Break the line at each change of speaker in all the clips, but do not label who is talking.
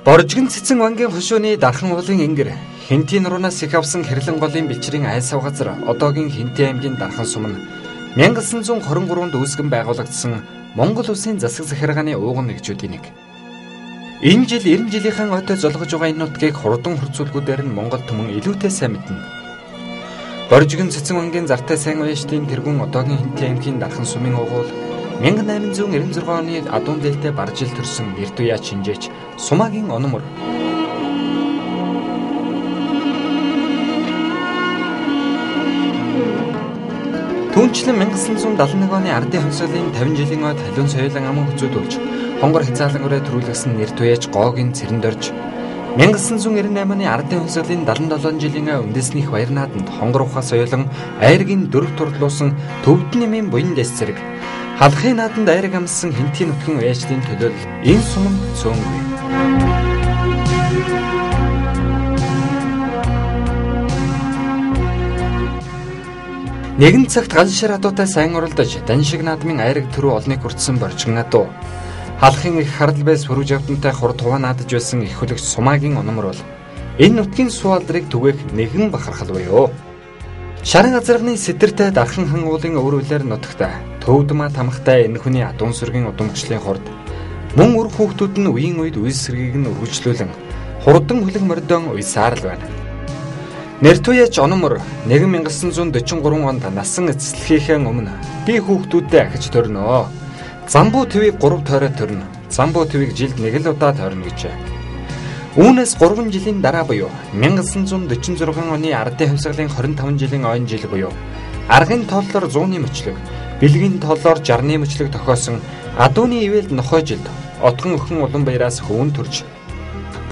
Боржгон цэцэн вангийн хошууны дархан уулын ингэр Хинтийн нуранаас их авсан хэрлэн голын бэлчрийн айсав газар одоогийн Хинтээ аймгийн дархан сум нь 1923-нд үүсгэн байгуулагдсан Монгол улсын засаг захиргааны ууган нэгжүүдийн нэг. Энэ жил 90 жилийнхэн ойтой золгож байгаа энэ нутгийг хурдан хурцуулгуудаар нь Монгол түмэн илүүтэй сайн мэднэ. Боржгон цэцэн вангийн зартай сайн уяачдын тэргүүн одоогийн Хинтээ аймгийн дархан сумын уугуул 1896 оны адуун дээлтэй барж ил төрсөн эрт уяа чинжээч Сумагийн ономор. Түүнчлэн 1971 оны ардын хувьсгалын 50 жилийн ойд халуун соёлын аман хүзүүдүүлж хонгор хязаалан өрөө төрүүлсэн эрт уяач Гоогийн цэрэнд орж 1998 оны ардын хувьсгалын 77 жилийн үндэснийх баяр нааданд хонгор ухаа соёлон айргийн дөрөв турлуулсан төвд нэмийн буян дэс зэрэг халахын нааданд айраг амссан Хинтийн нутгийн уяачдын төлөөлөл энэ суманд цөөнгүй. Нэгэн цагт гал шир адуутай сайн уралдаж даншиг наадмын айраг төрөө олныг хүртсэн Боржгон адуу. Халахын их харал байс хөрөж явдантай хурд хуваа наадаж байсан их хөлөгч Сумагийн ономор бол энэ нутгийн суу алдрыг түгээх нэгэн бахархал буюу. Шарын азарганы сэтэртэй дархан хан уулын өврүүлээр нутагтай төвдмаа тамхтай энэ хүний адуун сүргийн удамчлалын хурд мөн үр хүүхдүүд нь үеийн үед үс сэргийг нь үргэлжлүүлэн хурдан хүлэг мордон уйсаар л байна. Нэртуяч ономор 1943 онд насан эцэслэхийнхээ өмнө би хүүхдүүдтэй ахиж төрнөө. Замбуу твийг 3 тойроо төрнө. Замбуу твийг жилд 1 л удаа тойрно гэжээ. Үүнээс 3 жилийн дараа буюу 1946 оны ардын хувьсгалын 25 жилийн ойн жил буюу аргын тооллоор 100-ны мөчлөг, бэлгийн тооллоор 60-ны мөчлөг тохиосон адууны ивэлд нохой жилд отгон өхөн улан баяраас хөвөн төрж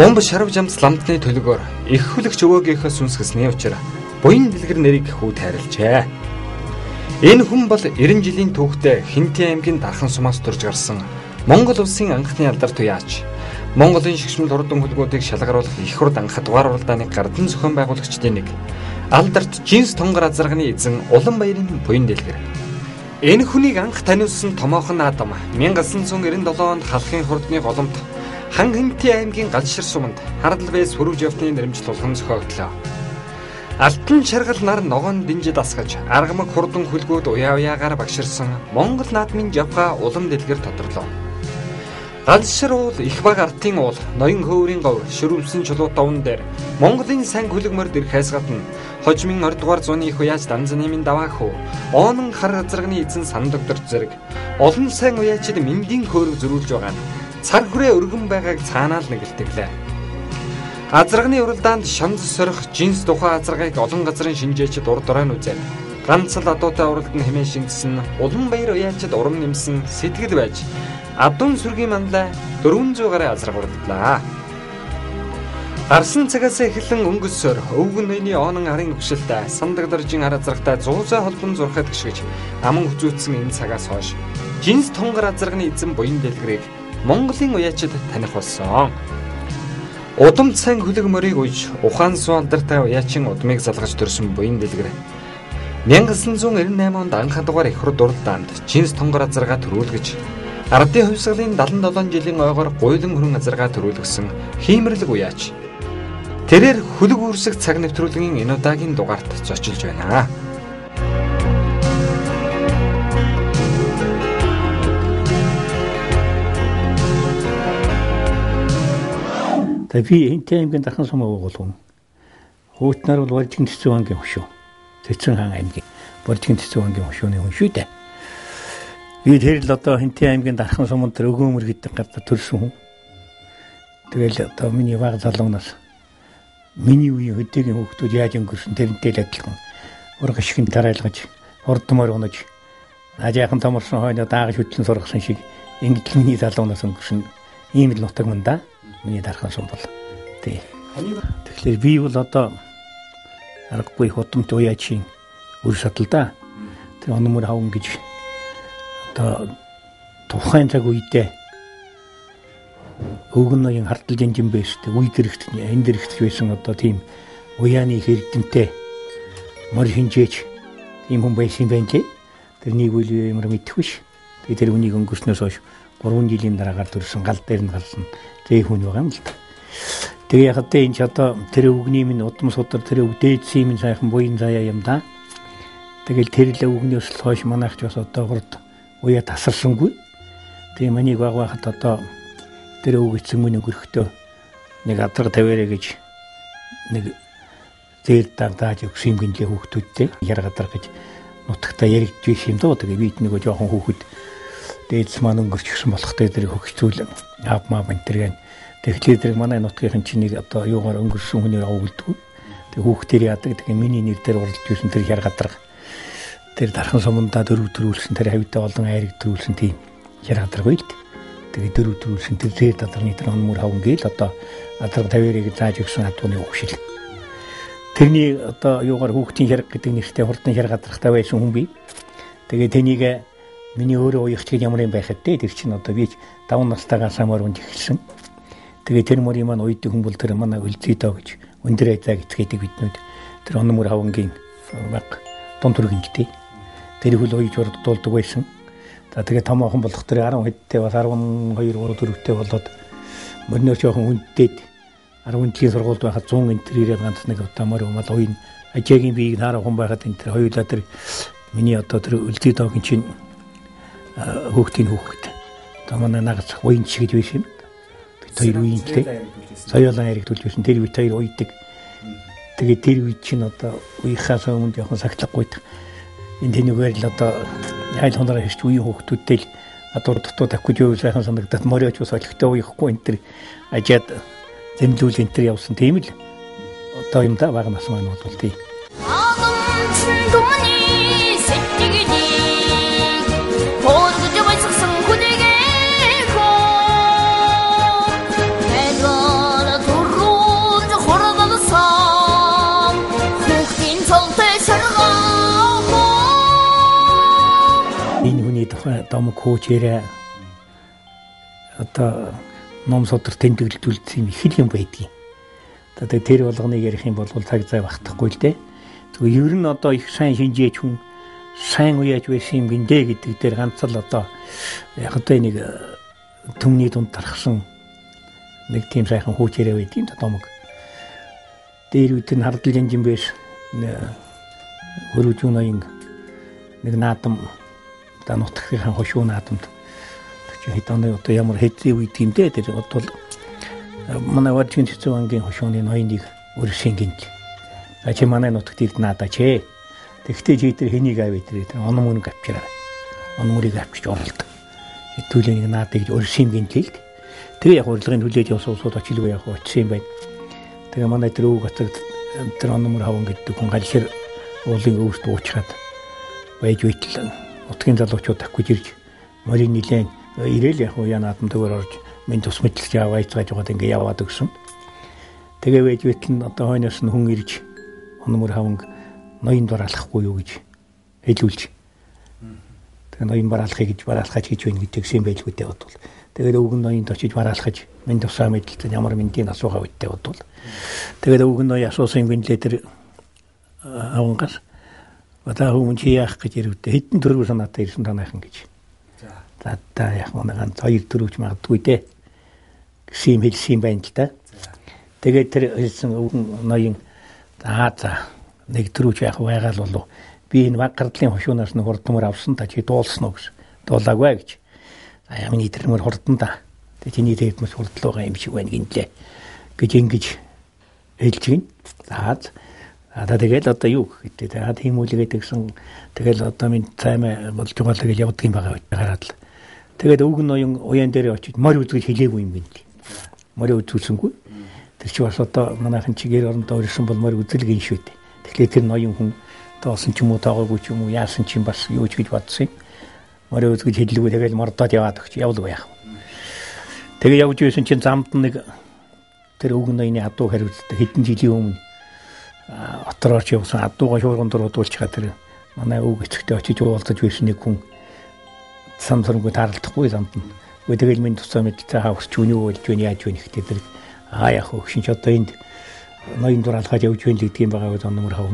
бомб шарав жамц ламтны төлгөөр их хөлөгч өвөөгийнхөө сүнсгэсний учраа буян дэлгэр нэрийг хүү тайрлжээ. Энэ хүн бол 90 жилийн түүхтэй Хинтээ аймгийн дархан сумаас төрж гарсан Монгол улсын анхны алдарт уяач. Монголын шигшмэл хурдан хөлгүүдийг шалгаруулах их хурд анхад дугаар уралдааны гардан зохион байгуулагчдын нэг. Алдарт Жинс тонгор азарганы эзэн Улан баярын буян дэлгэр. Энэ хүнийг анх таниулсан томоохон наадам 1997 онд халахын хурдны голомт хан Хинтээ аймгийн галшир суманд хардал байс хөрвж явтны нэрмжил улхан зохиогдлоо. Алтан шаргал нар ногоон динжид асгаж аргамаг хурдан хөлгүүд уяа уяагаар багширсан Монгол наадмын жавха улам дэлгэр тодорлоо. Галшир уул их баг артын уул ноён хөврийн гов ширүүлсэн чулуу давн дээр Монголын сайн хөлөг морд ирэхээс гадна хожмын 20 дугаар зууны их уяач Данзанымын даваа хөө оонон хар азарганы эзэн Сандогдорч зэрэг олон сайн уяачид мэндийн хөөрөг зөрүүлж байгаа нь цар хүрээ өргөн байгааг цаанаа л нэгэлтэглээ. Азарганы уралдаанд шанз сорих Жинс тухай азаргыг олон газрын шинжээчид урд доройн үзээд ганц л адуутай уралд нь хэмээн шингэсэн Улан баяр уяачид урам нэмсэн сэтгэл байж адуун сүргийн манлай 400 гаруй азарга уралдлаа. Гарсан цагаас эхлэн өнгөссөөр өвгөн ноёны оонон арын өгшөлтэй Сандагдоржийн хар азаргатай 100 холбон зурхад гიშгэж аман хүзүүцсэн энэ цагаас хойш Жинс тонгор азарганы эзэн буян дэлгэрийг Монголын уяачид таних болсон. Удамд сайн хөлөг морийг уйж ухаан суу алдартай уяачин удмыг залгаж төрсөн буян дэлгэр 1998 онд анх дугаар их хурд уралдаанд Жинс тонгор азаргаа төрүүлгэж ардын хувьсгалын 77 жилийн ойгоор гуйлан хөрөн азаргаа төрүүлгэсэн хиймэрлэг уяач. Тэрээр хөлөг үүрсэх цаг нэвтрүүлгийн энэ удаагийн дугаарт зочилж байна.
Би Хинтээ аймгийн дархан сум уугуул. Хуутнаар бол Боржгон цэцэн вангийн хошуу. Цэцэн хаан аймгийн Боржгон цэцэн вангийн хошууны хүн шүү дээ. Би тэр л одоо Хинтээ аймгийн дархан суманд өгөөмөр гэдэг гадаа төрсөн хүн. Тэгэл одоо миний баг залуунаас миний үеийн хөдөөгийн хүүхдүүд яаж өнгөрсөн тэрнтэй л адилхан ураг шигэн тараалгаж хурдмаар унаж ажаахан томорсон хойно даагаж хөдлөн сургасан шиг ингэж миний залуунаас өнгөрсөн ийм л нутаг мөн да. Миний дархан сум бол. Тэгэхээр би бол одоо аргагүй хотомт уяачийн үр шатал да. Тэр ономор хавн гэж одоо тухайн цаг үедээ өвгөн ноён хартал жинжин байстай үе дэрэгт энэ дэрэгт байсан одоо тийм уяаны хэрэгдэнтэй мөр шинжээч ийм хүн байсан байх. Тэрнийг үл ямар мэдхгүй ш. Тэгээ тэр үнийг өнгөрснөөс хойш 3 жилийн дараагаар төрсэн гал дээр нь гарсан зээ хүн байгаа юм л да. Тэгээ яг одоо энэ ч одоо тэр үгний минь удам судар тэр үг дээдсийн минь сайхан буян заяа юм да. Тэгэл тэр л үгнээс л хойш манайх ч бас одоо хурд уяа тасарсангүй. Тэгээ манийг багахад одоо тэр үг эцэг мөн өгөрхтөө нэг адраг тавиарэ гэж нэг зээл дааж өгсөн гинлээ хүүхдүүдтэй яргадар гэж нутагтаа яригдж биш юм доо. Тэгээ бид нэг жоохон хүүхэд дээдс маань өнгөрч гисэн болохтой тэр хөгцүүл аав маа бэнтэргэн тэгэхээр тэр манай нутгийн чинийг одоо юугаар өнгөрсөн хүний авуулдгүй. Тэгээ хүүхдэр яадаг тэгээ миний нэр дээр уралж юусэн тэр яргадар тэр дархан сумандаа дөрөв төрүүлсэн тэр хавьдаа олон айраг төрүүлсэн тийм яргадаргүй л тэгээ дөрөв төрүүлсэн тэр зээл дадраны тэр онмөр хавн гээл одоо адраг тавиарыг зааж өгсөн адууны өгшил. Тэрний одоо юугаар хүүхдийн хэрэг гэдэг нэртэй хурдан хэргадрахтай байсан хүн бий. Тэгээ тэнийг миний өөрөө уягч гэж ямар юм байхад те тэр чинь одоо би 5 настайгаас хамаар унд эхэлсэн. Тэгээ тэр мөрийн маань уйддаг хүн бол тэр манай үлзий доо гэж өндөр айзаа гэцгээдэг биднүүд тэр онмөр хавнгийн баг дон төргөнтэй. Тэр хөл уйж урдуулдаг байсан. За тэгээ томоохон болох тэр 10 хэдтэй бас 12 3 4-тэй болоод мөрнөө жоохон хүндээд 10-ийн сургуульд байхад 100 энтрээр ганц нэг утамаар умал уйн ажигийн биеийг хараа хүн байхад энэ тэр хоёулаа тэр миний одоо тэр үлзий доогийн чинь хүүхдийн хүүхэд. Одоо манай нагц уйн шиг гэж байсан. Бид хоёр уйнтэй. Соёлын харигдуулж байсан. Тэр бид хоёр уйдаг. Тэгээ тэр үед чинь одоо уйхаас өмнө жоохон сахилгагүйд энэ тэнүүгээр л одоо айл хонороо хэрч уйн хүүхдүүдтэй л адуур дотоо тавьж юу сайхан санагдаад мориоч ус олигтой уйхгүй энэ тэр ажаад зэмлүүл энэ тэр явсан тийм л одоо юм да баг нас маань бол тийм. Энэ хүний тухай дом коучээрээ одоо ном содөр тэмдэглэлтүүлсэн их л юм байдгийг. Одоо тэр болгоныг ярих юм бол цаг зав багтахгүй л дээ. Тэгвэл ер нь одоо их сайн шинжээч хүн сайн уяаж байсан юм гиндэ гэдэг дээр ганц л одоо яг одоо нэг төмний дунд тархсан нэг тийм сайхан хуучээрээ байдгийн домог. Дээр үтэн хардл жинжин биш хөрүүжүүн аян нэг наадам та нутгийн хошуу наадамд чи хэдэн одоо ямар хэдий үед юм дээ тэр бол манай варчгийн цэцэг ангийн хошууны ноёныг өршин гинж а чи манай нутагт ирд наадаач ээ тэгтээ чи тэр хэнийг авъя тэр оном мөнг авчираа оном мөрийг авчиж оролдог хэдүүлээ нэг наадаа гэж өршин гинжлээ тэгээ яг урилгын хүлээж явсан усууд очилгүй яг очсон юм байна тэгээ манай тэр өвөг гацагт тэр оном мөр хаван гэдэг хүн галшир уулын өвөрт уучраад байж байтал нутгийн залуучууд тавьж ирж морин нилээн ирээл яг уяа наадамдгаар орж минь тус мэдлж аваацгааж байгаад ингээ яваад өгсөн. Тэгээ байж байтал одоо хойноос нь хүн ирж онмөр хаванг ноён бараалахгүй юу гэж хэлүүлж. Тэгээ ноён бараалахыг гэж бараалхаж гэж байна гэдэгсэн байлгүй дээ бодвол. Тэгээд өвгөн ноёнд очиж бараалхаж минь тусаа мэдлэлтэй ямар мэндийн асуугаа үттэй бодвол. Тэгээд өвгөн ноён асуусан юм гинлээ тэр авангаас одоо хүмүүс чи яах гэж ирвдээ хэдэн төрөв санаатай ирсэн танайхан гэж. За та яг нэг хоёр төрөвч магадгүй дээ. Гэсэн хэлсэн байна л да. Тэгээд тэр хэлсэн ноён за нэг төрөвч яах байгаа л болов. Би энэ баг гардлын хошуунаас нь хурдмөр авсан та чи дуулсан уу гэж. Дуулаагүй гэж. За ямар нийтрмөр хурдан да. Тэгээд чиний тэдмэс хурдлуугаа юм шиг байна гинлээ. гэж ингэж хэлж гин. За тэгэл одоо юу гэдэг. За тийм үлгээд гэсэн тэгэл одоо минь цаймаа болж байгаа л гэж явдаг юм байгаа хараад л. Тэгээд өвгөн ноён уян дээр очиж морь үзгэж хэлээгүй юм гинэ. Морь үзүүлсэнгүй. Тэр чи бас одоо манайхан чигээр орондоо ирсэн бол морь үзэлгэн шүү дээ. Тэгэхээр тэр ноён хүн тоосон ч юм уу таагаагүй ч юм уу яасан ч юм бас юу ч гэж бодсон юм. Морь үзгэж хэллэггүй тэгэл мордоод яваад өгч явлаг яах. Тэгээ явж байсан чинь замд нэг тэр өвгөн ноёны адуу хариуцдаг хэдэн жилийн өмнө отрооч явсан адууга шуурган дор удуулж байгаа тэр манай өвг эцэгтэй очиж уулзаж байсан нэг хүн самсаргүй таарлахгүй замд нь. Тэгэл минь тусаа мэдээ хавсч үний үйлж үний яаж вэ гэхдээ тэр яах вэ гэсэн ч одоо энд ноён дураалхаж явж байна гэдэг юм байгаа гэж номер хав.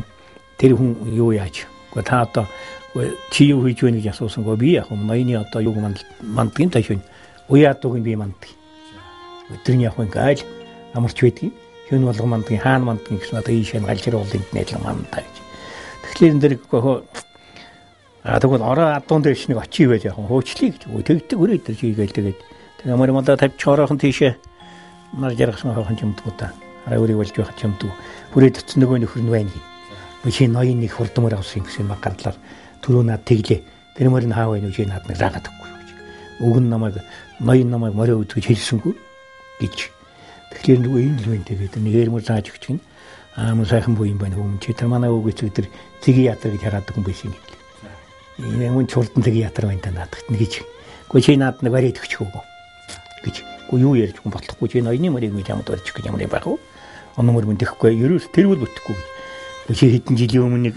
Тэр хүн юу яаж? Гэхдээ та одоо чи юу хийж байна гэж асуусангүй би яг ноёны одоо юу мандгийн ташин уяадууг нь би манддаг. Өдрийн яг ингээл амарч байдгийг. Хэн болго мандгийн хаан мандгийн гэсэн одоо ийшээ галжруулын нэлэн мандаа гэж. Тэгэхээр энэ дэр тэгвэл ороо адуун дээр нэг очив байж яг хөөчлөе гэж. Тэгдэг өрөө дээр хийгээл тэгээд тэг амар мандаа тавьч ороохон тийшээ нар жаргасан хаахан юмдгоо та. Араа өрийг болж байх юмдгоо. Хүрээд өцсөн нөгөө нөхөр нь байна. Чи ноён нэг хурдмаар авсан гэсэн баг гарлаар түрүү над тэглээ. Тэр мөрөнд хаав байв чи над нэг заагаад өггүй гэж. Өгн намайг ноён намайг морой үтгэж хэлсэнгүй гэж. Тэгэхээр нөгөө юм л байна тэгээд нэгээр мөр зааж өгч гин. Мөн сайхан буу юм байна хүмүүс чи тэр манай өгөөч өдөр цэгийн ятар гэж хараад хүн байсан юм. Энэ мөн чулдан цэгийн ятар байна надад гэж. Гэхдээ чи над нэг бариад өгчихөө гэж. Гэхдээ юу ярьж хүн бодлохгүй чи ноёны морийг гэж ямд барьж гэж ямар юм байх вэ? Ономор мөн тэхгүй ерөөс тэрүүл бүтэхгүй. Чи хэдэн жилийн өмнө нэг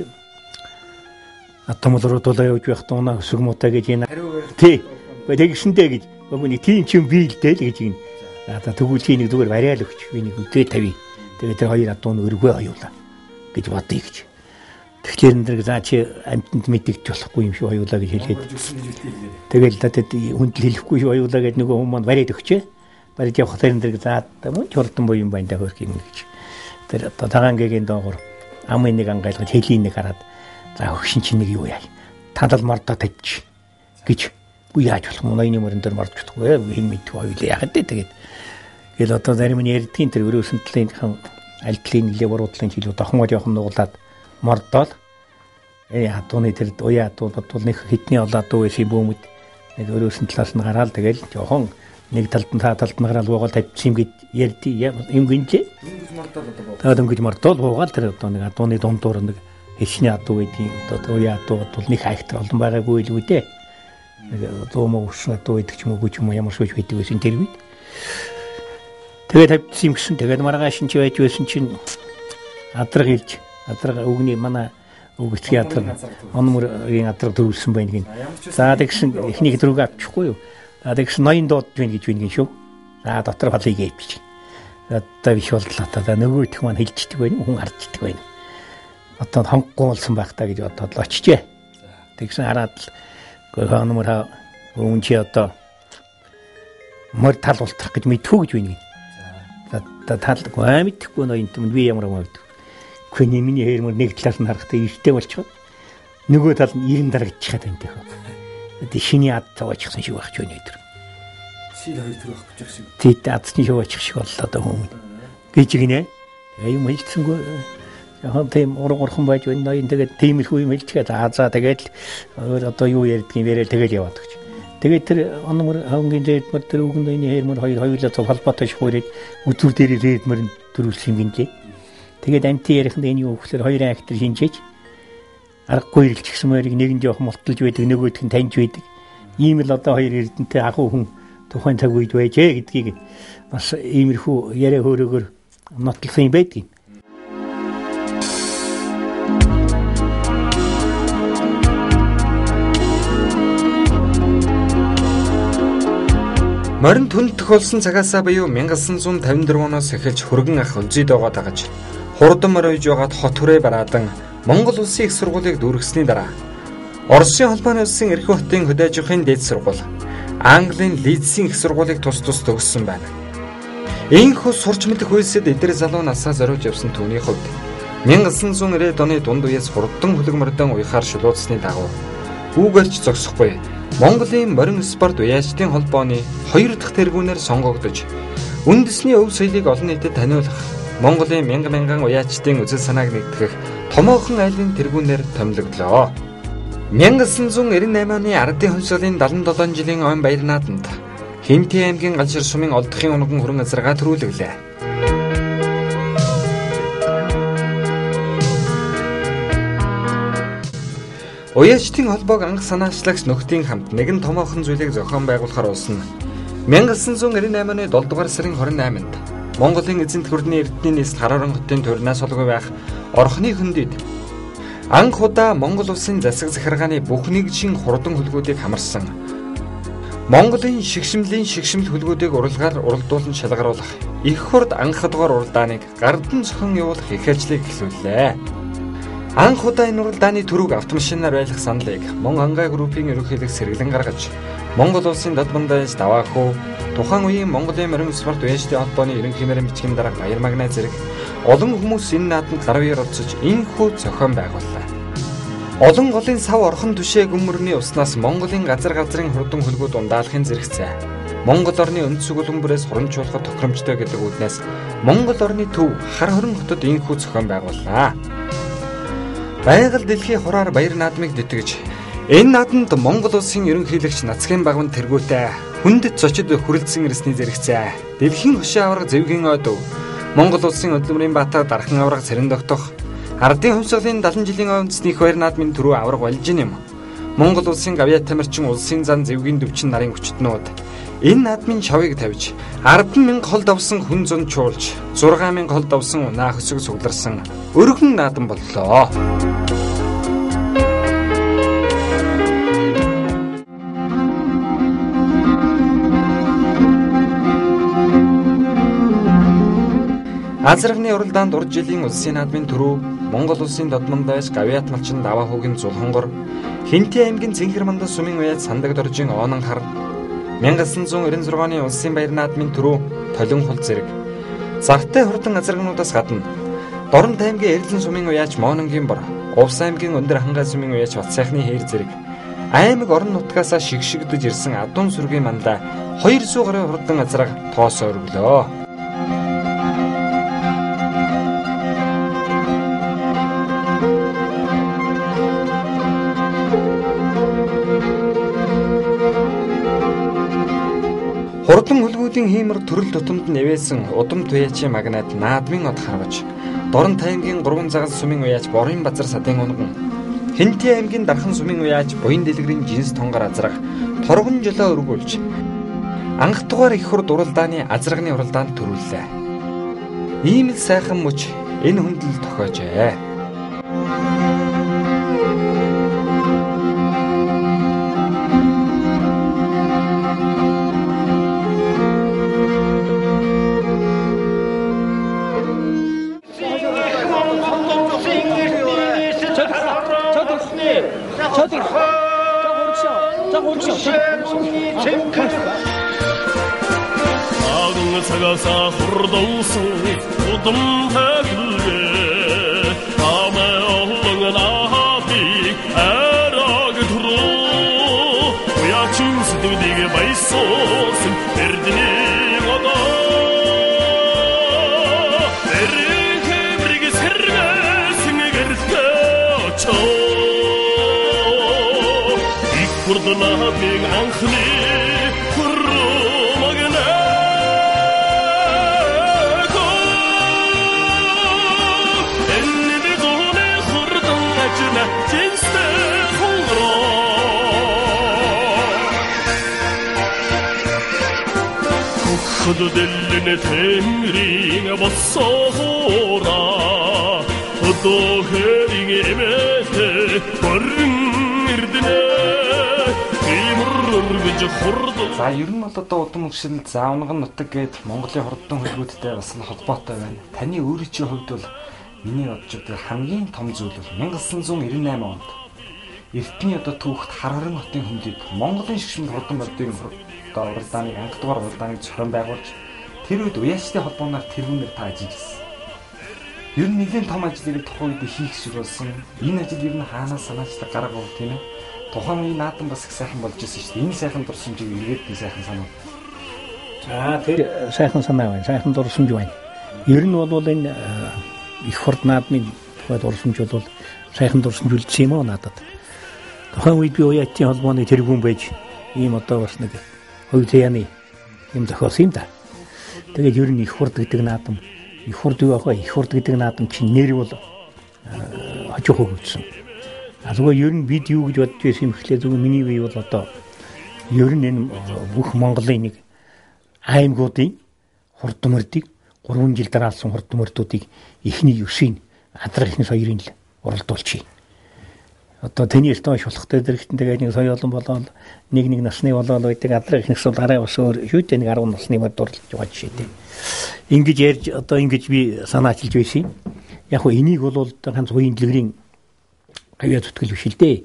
атомол руу дулаа явж байх туунаа өсөг муутай гэж энэ тий тэгсэндээ гэж нөгөө нэг тийм ч юм бий л дээ л гэж юм. За тэгвэл чи нэг зүгээр бариал өгч би нэг үдээ тавь. Тэгээд тэр хоёр адуун өргөө хоёулаа гэж бодъё гэж. Тэгэхээр энэ дэр за чи амтнд мэдэгч болохгүй юм шиг хоёулаа гэж хэлээд. Тэгэл надад хүндэл хэлэхгүй шиг хоёулаа гэж нөгөө хүмүүс маань бариад өгчээ. Бариад явах тэр энэ дэр за мөн чурдан боо юм байна да хөрх юм гэж. Тэр одоо тагаангийн доогор амын нэг ангайлгаж хэлийн нэг хараад за өгшин чи нэг юу яа. Тадал мордоо тавьчих гэж. Үгүй яаж болох юм ноёны мөрөн дээр мордож чадахгүй хин мэдгүй хоёулаа яхад тэгээд. Тэгэл одоо зарим нь ярдгийн тэр өрөөсөн талын альтлын нэлээ буруудлын жилүүд дохомод явах нуулаад мордоод хатууны тэр уяа дуу бодвол нэг хитний олоод дуу байсан бөөмөд нэг өрөөсөн талаас нь гараал тэгэл жохон нэг талд нь талд нь гараал буугаал тавьчих юм гээд ярдий юм гинжээ. Тэгээд өнгөж мордоод буугаал тэр одоо нэг адууны дундуур нэг хичний адуу байдгийн одоо уяа дуу бодвол нэг хайхтар олон байгаагүй л үү дээ. Нэг дуу мөс адуу байдаг ч юм уу ч юм ямар шүүж байдаг байсан тэр үед. Тэгээд тавьчихсан юм гисэн тэгээд маргааш нь ч байж байсан чинь адраг хэлж адраг өгний манай өгцгийн адраг онмөргийн адраг төрүүлсэн байна гин. За тэгсэн эхнийг дөрөв авчихгүй юу. За тэгсэн ноён дуудж байна гэж байна гин шүү. За дотор халыг ээвчих. Одоо биш боллоо та нөгөөх маань хэлждэг байна хүн харждаг байна. Одоо хонгохгүй болсон байх та гэж бодоод л очижээ. Тэгсэн хараад л гонмор өвөн чи одоо мөр тал ултрах гэж мэдхүү гэж байна гин. За талгүй мэдхгүй ноён юм би ямар юм авдаг. Хүний миний хэрмөр нэг талаас нь харахтаа эртээ болчиход нөгөө тал нь 90 дарагдчихад байна дэх. Тэгээ шиний ад таваачихсан шиг байх ч өнөө өдөр. Шил хоёр төр байхгүй ч шиг. Тэд адсны шуучих шиг боллоо одоо хүмүүс. Гэж гинэ. Юм хэлцсэнгүй. Яг тийм урхан байж байна ноён тэгээд тиймэрхүү юм хэлчихээ. За тэгээд одоо юу ярьдгийг яриад тэгээд яваад гэж. Тэгээд тэр онмор хонгийн дээдмэр тэр үгэн ноёны хэрмөр хоёулаа цог холбоотой шуурээд үзүр дээр дээдмэр төрүүлсэн юм гинэ. Тэгээд амти яриханд энэ юу гэхээр хоёрын актер шинжээж аргагүй ирэлч гисэн мөрийг нэгэнд явах мулталж байдаг нөгөөдх нь таньж байдаг. Ийм л одоо хоёр эрдэнтэй ахуй хүн тухайн цаг үед байжээ гэдгийг бас иймэрхүү яриа хөөрөөгөр нотлох юм байдгийг.
Морин түнд тохиолсон цагаасаа буюу 1954 оноос эхэлж хөргөн ах үлзийд байгаа дагаж хурдан морь үйж байгаад хот хүрээ бараадан Монгол улсын их сургуулийг дүүргэсний дараа Оросын холбооны улсын Эрх хотын хөдөөжихын дээд сургууль, Английн Лидсийн их сургуулийг тус төгссөн байна. Ийхүү сурч мэдэх үйлсэд эдгээр залуу насаа зориулж явсан түүний хувьд 1990-ад оны дунд үеэс хурдан хөлөг мордон уяхаар шулуудсны дагуу үүгээрч зогсохгүй Монголын морин спорт уяачдын холбооны 2 дахь тэргүүнээр сонгогдож үндэсний өв соёлыг олон нийтэд таниулах Монголын мянган уяачдын үзэл санааг нэгтгэх томоохон айлын тэргүүнээр томилогдлоо. 1998 оны ардын хувьсгалын 77 жилийн он баяр наадамд Хинтээ аймгийн Галшир сумын олдохын унган хөрөн азаргаа төрүүлэглээ. Уяачдын холбоог анх санаачлагч нөхдийн хамт нэгэн томоохон зүйлийг зохион байгуулахаар болсон. 1998 оны 7 дугаар сарын 28-нд Монголын эзэнт гүрний эрдэнэ нийслэл Харааран хотын турнаас олгүй байх Орхны хөндөд анх удаа Монгол улсын засаг захиргааны бүх нэгжийн хурдан хөлгүүдийг хамарсан. Монголын шигшмлийн шигшмэл хөлгүүдийг уралгаар уралдуулан шалгаруулах их хурд анх дугаар уралдааныг гардан зохион явуулах их ажлыг эхлүүллээ. Анх удаа энэ уралдааны төрөг автомашинаар байлгах саналыг Мон Ангай группийн ерөнхийлөг сэргэлэн гаргаж Монгол улсын Додмондоос Даваахуу, тухайн үеийн Монголын морин спорт уяжлалын холбооны ерөнхий нарийн бичгийн дарга Баяр Магнай зэрэг олон хүмүүс энэ наадамд лавьер орцож энэхүү зохион байгууллаа. Олон голын сав орхон түшээ гүмөрний уснаас Монголын газар газрын хурдан хөлгүүд ундаалахын зэрэгцээ. Монгол орны өнд сүгэлбэрээс хурамжуулахад тохиромжтой гэдэг үднээс Монгол орны төв хар хорин хотод энэхүү зохион байгууллаа. Байгаль дэлхийн хураар баяр наадмыг дэтгэж энэ наадамд Монгол улсын ерөнхийлөгч Нацгийн багван тэргүүтэй хүндэт зочид хүрэлцэн ирсний зэрэгцээ. Дэлхийн хошин аварга Зэвгийн ойдов, Монгол улсын Өдлөмрийн Баатар дархан аварга Цэрэн догтох, Ардын хувьсгалын 70 жилийн онцны их баяр наадмын түрүү аварга болж юм. Монгол улсын Гавьяа тамирчин улсын зан Зэвгийн дөвчин нарын хүчтнүүд энэ наадмын шавыг тавьж 10,000 хол давсан хүн зун чуулж 6,000 хол давсан унаа хөсөг сугларсан өргөн наадам боллоо. Азрагны уралдаанд урд жилийн улсын наадмын түрүү Монгол улсын Додмондоос Гавьяат малчин Даваахуугийн Зулхонгор, Хинтээ аймгийн Цэнхэр мандас сумын уяад Сандаг доржийн Оонон хар 1996 оны улсын баяр наадмын түрүү Толин хул зэрэг завтай хурдан азрагнуудаас гадна Дорнот аймгийн Эрлэн сумын уяач Моононгийн бор, Увс аймгийн Өндөр хангай сумын уяач Батсайхны хээр зэрэг аймаг орон нутгаас шигшигдэж ирсэн Адун сүргийн мандаа 200 гаруй хурдан азраг тоосоо өргөлөө. Хурдан хөлгүүдийн хиймэр төрөл тутамд нэвээсэн удам туяачийн магнат наадмын од харваж, Дорнот аймгийн 3 загас сумын уяач Борын Базар садын унган, Хинтээ аймгийн Дархан сумын уяач Буян дэлгэрийн Жинс тонгор азраг торгон жолоо өргүүлж, анх дугаар их хурд уралдааны азрагны уралдаанд төрүүллээ. Ийм л сайхан мөч энэ хүндэл тохиожээ.
사가사 홀도서 우동 하글게 아마 얼렁은 아비 아라게 들어 우야 춤스도 되게 바이소스 베르디니 와다 베르게 브리게 세르가 생에게르타 쳐 이쿠르드나 빙 앙크니 그도 들리네 탱링에 벗어라 어도 헤링에 메테 버른 ирдэнэ имэр гэж хурд.
За ер нь бол одоо удам өгшил заавнаган нутаг гээд Монголын хурдан хөлгүүдтэй бас холбоотой байна. Таны өөрийн хувьд бол миний бодож байгаа хамгийн том зүйл бол 1998 онд Эрдэнэ одоо түүхт Харарын хотын хөндөд Монголын шигшмэл хурдан бодгийн уралдааны анх дугаар уралдааныг зохион байгуулж тэр үед уяачтай холбооноор тэргүүнээр та ажилласан. Ер нь нэгэн том ажлыг тухайн үед хийх шиг болсон. Энэ ажил ер нь хаанаас санаачтай гарга бол тийм ээ. Тухайн үеийн наадам бас их сайхан болж ирсэн шүү дээ. Энэ сайхан дурсамжийг эргээд би сайхан санав.
За тэр сайхан санаа байна. Сайхан дурсамж байна. Ер нь бол энэ их хурд наадмын тухай дурсамж бол сайхан дурсамж үлдсэн юм аа надад. Тухайн үед би уяачтай холбооны тэргүүн байж ийм одоо бас нэг хувь заяаны юм зохиосон юм да. Тэгээд ер нь их хурд гэдэг наадам, их хурд юу аах вэ? Их хурд гэдэг наадам чинь нэр бол хожих хөгжсөн. Зүгээр ер нь бид юу гэж бодож байсан юм гэхлээр зүгээр миний бие бол одоо ер нь энэ бүх Монголын нэг аймагуудын хурдмөрдийг 3 жил дараалсан хурдмөрдүүдийг эхний 9-ийг адрах ихний соёрын л уралдуулчих. Одоо тэний эртөө шулхтай дэрэгтэн тэгээд нэг соёо олон болоод нэг насны болоод байдаг адрах ихнээс бол арай бас өөр шүү дээ, нэг 10 насны мод дурлж байгаа жишээ дээ. Ингэж ярьж одоо ингэж би санаачилж байсан юм. Яг хөө энийг бол ганц уян дэлгэрийн авиа зүтгэл биш л дээ.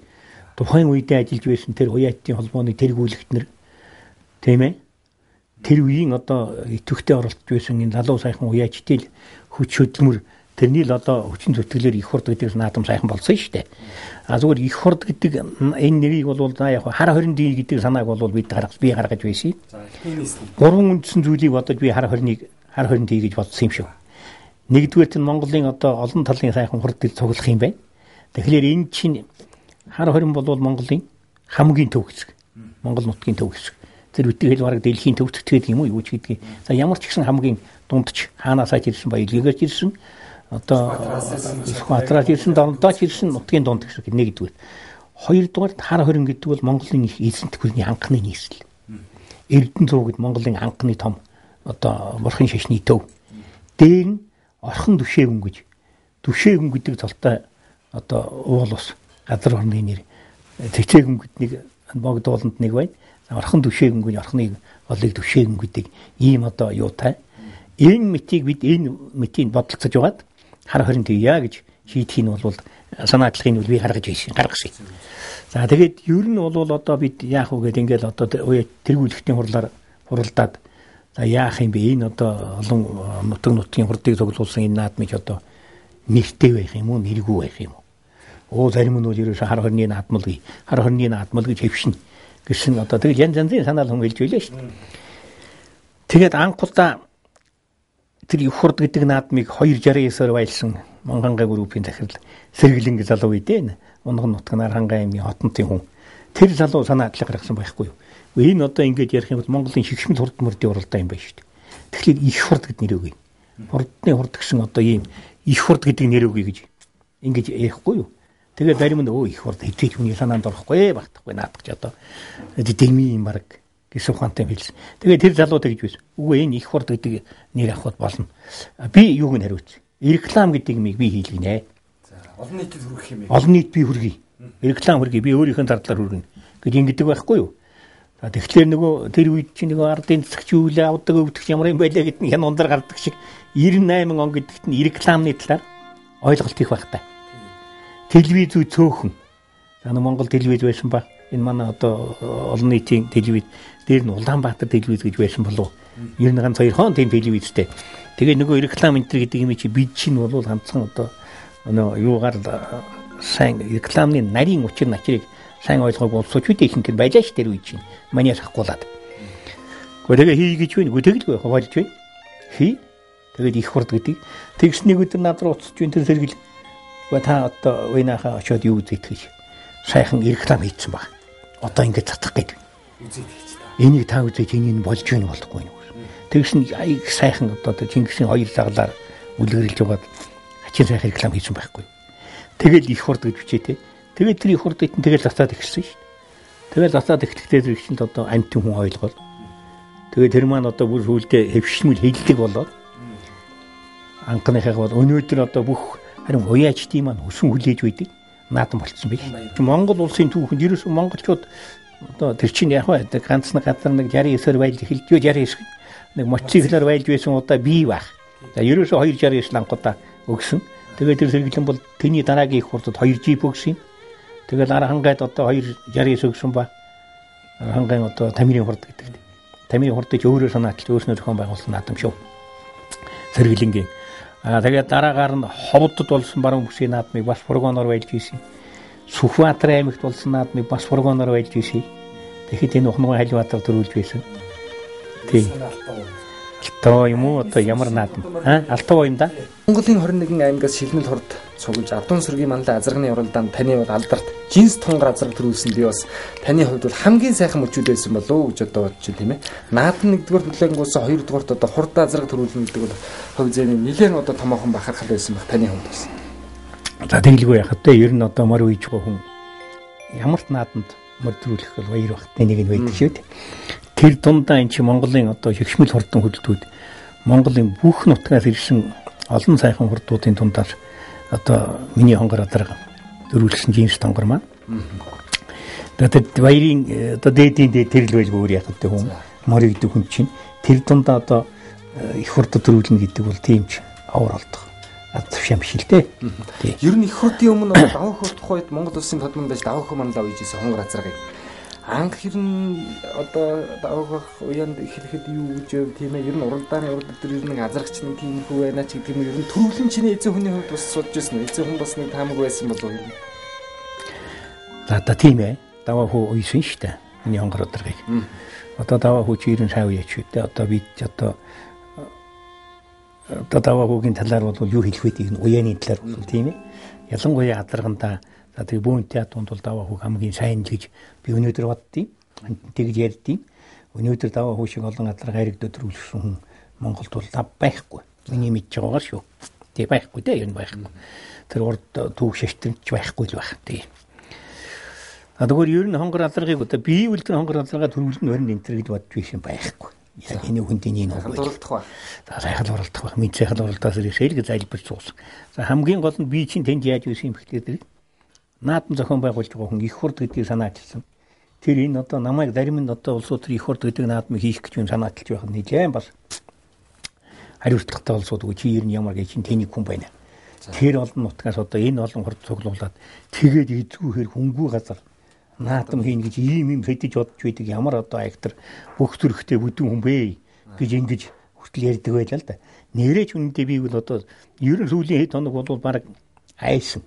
Тухайн үедээ ажиллаж байсан тэр уяатын холбооны тэргүүлэгтнэр Тийм ээ. Тэр үеийн одоо идэвхтэй оролцож байсан энэ залуу сайхан уяачдэл хүч хөдөлмөр тэрний л одоо хүчин зүтгэлээр их хурд гэдэг наадам сайхан болсон шүү дээ. А зүгээр их хурд гэдэг энэ нэрийг бол яг хар 20D гэдэг санааг бол би гаргаж байсан.
За хийнээс нь
3 үндсэн зүйлийг бодож би хар 20D гэж бодсон юм шүү. Нэгдүгээр нь Монголын одоо олон талын сайхан хурд дээр цуглах юм байна. Тэгэхээр энэ чинь хар 20 бол Монголын хамгийн төв хэсэг. Монгол нутгийн төв хэсэг. Тэр үтгэл бараг дэлхийн төвд гэдэг юм уу юу ч гэдгийг. За ямар ч гэсэн хамгийн дундч хаанасаа ирсэн баялгаас ирсэн одоо Батраас ирсэн дондооч ирсэн нутгийн дунд гэсэн нэгдүгээр. Хоёрдугаар хар 20 гэдэг бол Монголын их эзэн төхөрний анхны нийслэл. Эрдэнэ зуу гэд Монголын анхны том одоо бурхан шашны төв. Дээр нь орхон түшээгүн гэж. Түшээгүн гэдэг цолтой одоо уул ус газар орны нэр. Цэцээгүн гэдэг нэг богдууланд нэг байна. Орхон түшээгүнгүй орхныг олыг түшээгүн гэдэг ийм одоо юутай. Энэ мэтийг бид энэ мэтийг бодолцож байгаад хар 20 яа гэж шийдэх нь бол санаачлахын үл би гаргасан. За тэгээд ер нь бол одоо бид яах вэ гэдэг ингээл одоо тэргүүлэхтийн хуралдаад за яах юм бэ энэ одоо олон нутгийн хурдыг цуглуулсан энэ наадмыг одоо нэртэй байх юм уу нэргүй байх юм уу. Зарим нь бол ерөөсө хар 20-ны наадмал гэж хэвшин гэсэн одоо тэгэл янз янзын санаал хөнгөлж байлаа шүү дээ. Тэгээд анхудаа тэр их хурд гэдэг наадмыг 269-оор байлсан Монганга группийн захирал Сэргэлэнг залуу үедээ Унган нутганаар хангаан аймгийн Хотонтын хүн тэр залуу санаачлал гаргасан байхгүй юу. Энэ одоо ингэж ярих юм бол Монголын шигшмэл хурд мөрдийн уралдаан юм байна шүү дээ. Тэгэхээр их хурд гэдэг нэр өгье. Хурдны хурд гэсэн одоо ийм их хурд гэдэг нэр өгье гэж ингэж ярихгүй юу. Тэгээд зарим нь их хурд хэвчээж хүний санаанд орохгүй багтахгүй наадах ч одоо дэмий юм баг гэсэн ухаантай хэлсэн. Тэгээд тэр залууд гэж байсан. Үгүй энэ их хурд гэдэг нэр авахд болно. Би юуг нь хариуц. Реклам гэдэг юмыг би хийлгэнэ.
За олон нийтэд хүргэх юм.
Олон нийт би хүргэе. Реклам хүргэе. Би өөрийнхөө зардлаар хүргэнэ. гэж ингэдэг байхгүй юу? За тэгэхээр нөгөө тэр үед чи нөгөө ардын засагч юу л авдаг өвдөх ямар юм байлаа гэдэг нь хэн ундар гардаг шиг 98 он гэдэгт нь рекламны талаар ойлголт их багтай. Телевиз үе цөөхөн. За Монгол телевиз байсан ба энэ манай одоо олон нийтийн телевиз дээр нь Улаанбаатар телевиз гэж байсан болов. 92 хон тийм телевизтэй. Тэгээ нөгөө реклам энэ гэдэг юм чи бид чинь бол ганцхан одоо юугаар сайн рекламны нарийн учир начрыг сайн ойлгох болсооч үгүй ихэнх нь байлаа ш тэр үе чинь. Маниас хахгуулаад. Гэхдээ хий гэж байна. Тэгэлгүй хаваалж байна. Хий. Тэгээд их хурд гэдэг. Тэгснэг өдөр над руу уцж байна тэр сэргэл. Та одоо уйнахаа очиод юу үзэх гэж. Сайхан реклам хийцэн баг. Одоо ингэж цацах гэдэг.
Үзээд хийч та.
Энийг та үзэж энийг болж гин болохгүй юу. Тэгсэн аяг сайхан одоо Чингисийн хоёр лаглаар үлгэрлж байгаад хачин сайхан реклам хийсэн байхгүй. Тэгэл их хурд гэж бичээ те. Тэгээд тэр их хурдыг тэгэл зацаад эхэлсэн шүү дээ. Тэгэл зацаад эхлэхдээ тэр чинь одоо амтэн хүн ойлгол. Тэгээд тэр маань одоо бүр сүулдэ хөвшмөл хэлдэг болоод анхныхаа бол өнөөдөр одоо бүх харин уяачдын маань өсөн хүлээж байдаг наадам болцсон байл. Монгол улсын түүхэнд ерөөс монголчууд одоо тэр чинь яг бай ганц нэг газар нэг 69-оор байлж эхэлж 69 нэг мотоциклаар байлж байсан удаа бий баг. За ерөөсө 269 лангуудаа өгсөн. Тэгээд тэр сэргэлэн бол тэний дараагийн их хурдад 2 жип өгсөн. Тэгэл Архангайд одоо 269 өгсөн ба. Архангай одоо Тамирын хурд гэдэг. Тамирын хурдыг өөрөө санаачлж өөрснөө зохион байгуулсан наадам шүү. Сэргэлэнгийн. Тэгээд дараагаар нь Ховдод болсон баруун бүсгийн наадмыг бас фургоноор байлж ийсэн. Сүхбаатар аймагт болсон наадмыг бас фургоноор байлж ийсэн. Тэгэхэд энэ Ухногой Халиваатар төрүүлж байсан. Тийм. Алтаа юм уу одоо ямар наадам? Алтаа юм да.
Монголын 21 аймагаас шилмэл хурд цуглаж Адуун сүргийн манлай азарганы уралдаанд таны бол алдарт жинс тунгар азарг төрүүлсэн би бас таны хувьд бол хамгийн сайхан мөчүүд байсан болов уу гэж одоо бодож байна тийм ээ. Наадам нэгдүгээр төлөөнгөөс хоёрдугаарт одоо хурд азарг төрүүлнэ гэдэг бол хувь зээний нэлээд одоо томоохон бахархал байсан баг таны хувьд бас.
За тэгэлгүй яхад тэ ер нь одоо мөр үйж байгаа хүн ямар ч наадамд мөр төрүүлэх бол баяр багтны нэг нь байдаг шүү дээ. Тэр дундаа эн чи Монголын одоо хөгшмөл хурдан хөдөлтүүд Монголын бүх нутгаас ирсэн олон сайхан хурдуудын дундаас одоо миний хонгор адарга дөрвөлсөн жинс тонгор маань. Тэгээд баярын одоо дээдийн тэрл байж өөр яах вэ хүн морь гэдэг хүн чинь тэр дундаа одоо их хурд дөрвөлнө гэдэг бол тийм ч авар олдох. Адвшаам биш л дээ.
Ер нь их хурдын өмнө даваа хурдх үед Монгол улсын тодмон байж даваа хөө манлаа үйжсэн хонгор азаргыг Анх хэрн одоо давах уяанд эхлэхэд юу гэж вэ тийм ээ ер нь уралдааны урд дээр ер нь азаргач нэг тийм хүү байна ч гэдэг юм ер нь төрүүлэн чиний эзэн хүний хувьд бас судж ирсэн үү? Эзэн хүн бас нэг таамаг байсан болов уу?
За тийм ээ. Даваа хүү уйсан шүү дээ. Миний хонгор өдргийг. Одоо даваа хүү чи 95 яач үү дээ. Одоо бид одоо даваа хүүгийн талаар бол юу хэлэх вэ? Уяаны талаар бол тийм ээ. Ялангуяа адаргандаа за тэг бүүнтэй атунд бол даваа хүүг хамгийн сайн л гэж би өнөөдөр боддیں۔ Тэгж ярьдیں۔ Өнөөдөр даваа хүү шиг олон адарга хайрыг дөдрүүлсэн хүн Монголд бол байхгүй. Миний мэдж байгаагаар шүү. Тэг байхгүй дээ юм байхгүй. Тэр урд түүх шаштрч байхгүй л байх тий. Тэгвэл ер нь хонгор адаргыг одоо бие үлдэн хонгор адаргаа төрүүлэн өрн энтер гэж бодж биш юм байхгүй. Яг энэ хүндийн нэг
уралдах ба.
За сайхан уралдах ба. Мэд сайхан уралдаас ирэх залбирч суусан. За хамгийн гол нь би чинь тэнд яаж үйсэн юм бэхлээр наадам зохион байгуулж байгаа хүн их хурд гэдгийг санаачилсан. Тэр энэ одоо намайг зарим нь одоо улсууд төр их хурд гэдэг наадмыг хийх гэж юм санаачилж байх нь нэлээд бас хариуцлагатай улсууд үгүй чи ер нь ямар гэж чинь тэнийг хүн байна. Тэр олон нутгаас одоо энэ олон хурд цуглуулад тэгээд эзгүүхээр хөнгүү газар наадам хийн гэж ийм хэдэж бодож байдаг ямар одоо актер бүх төрхтэй бүдүүн хүн бэ гэж ингэж хүртэл ярьдаг байлаа л да. Нэрэж үнэндээ би бол одоо ер нь сүүлийн хэд хоног бол баг айсан.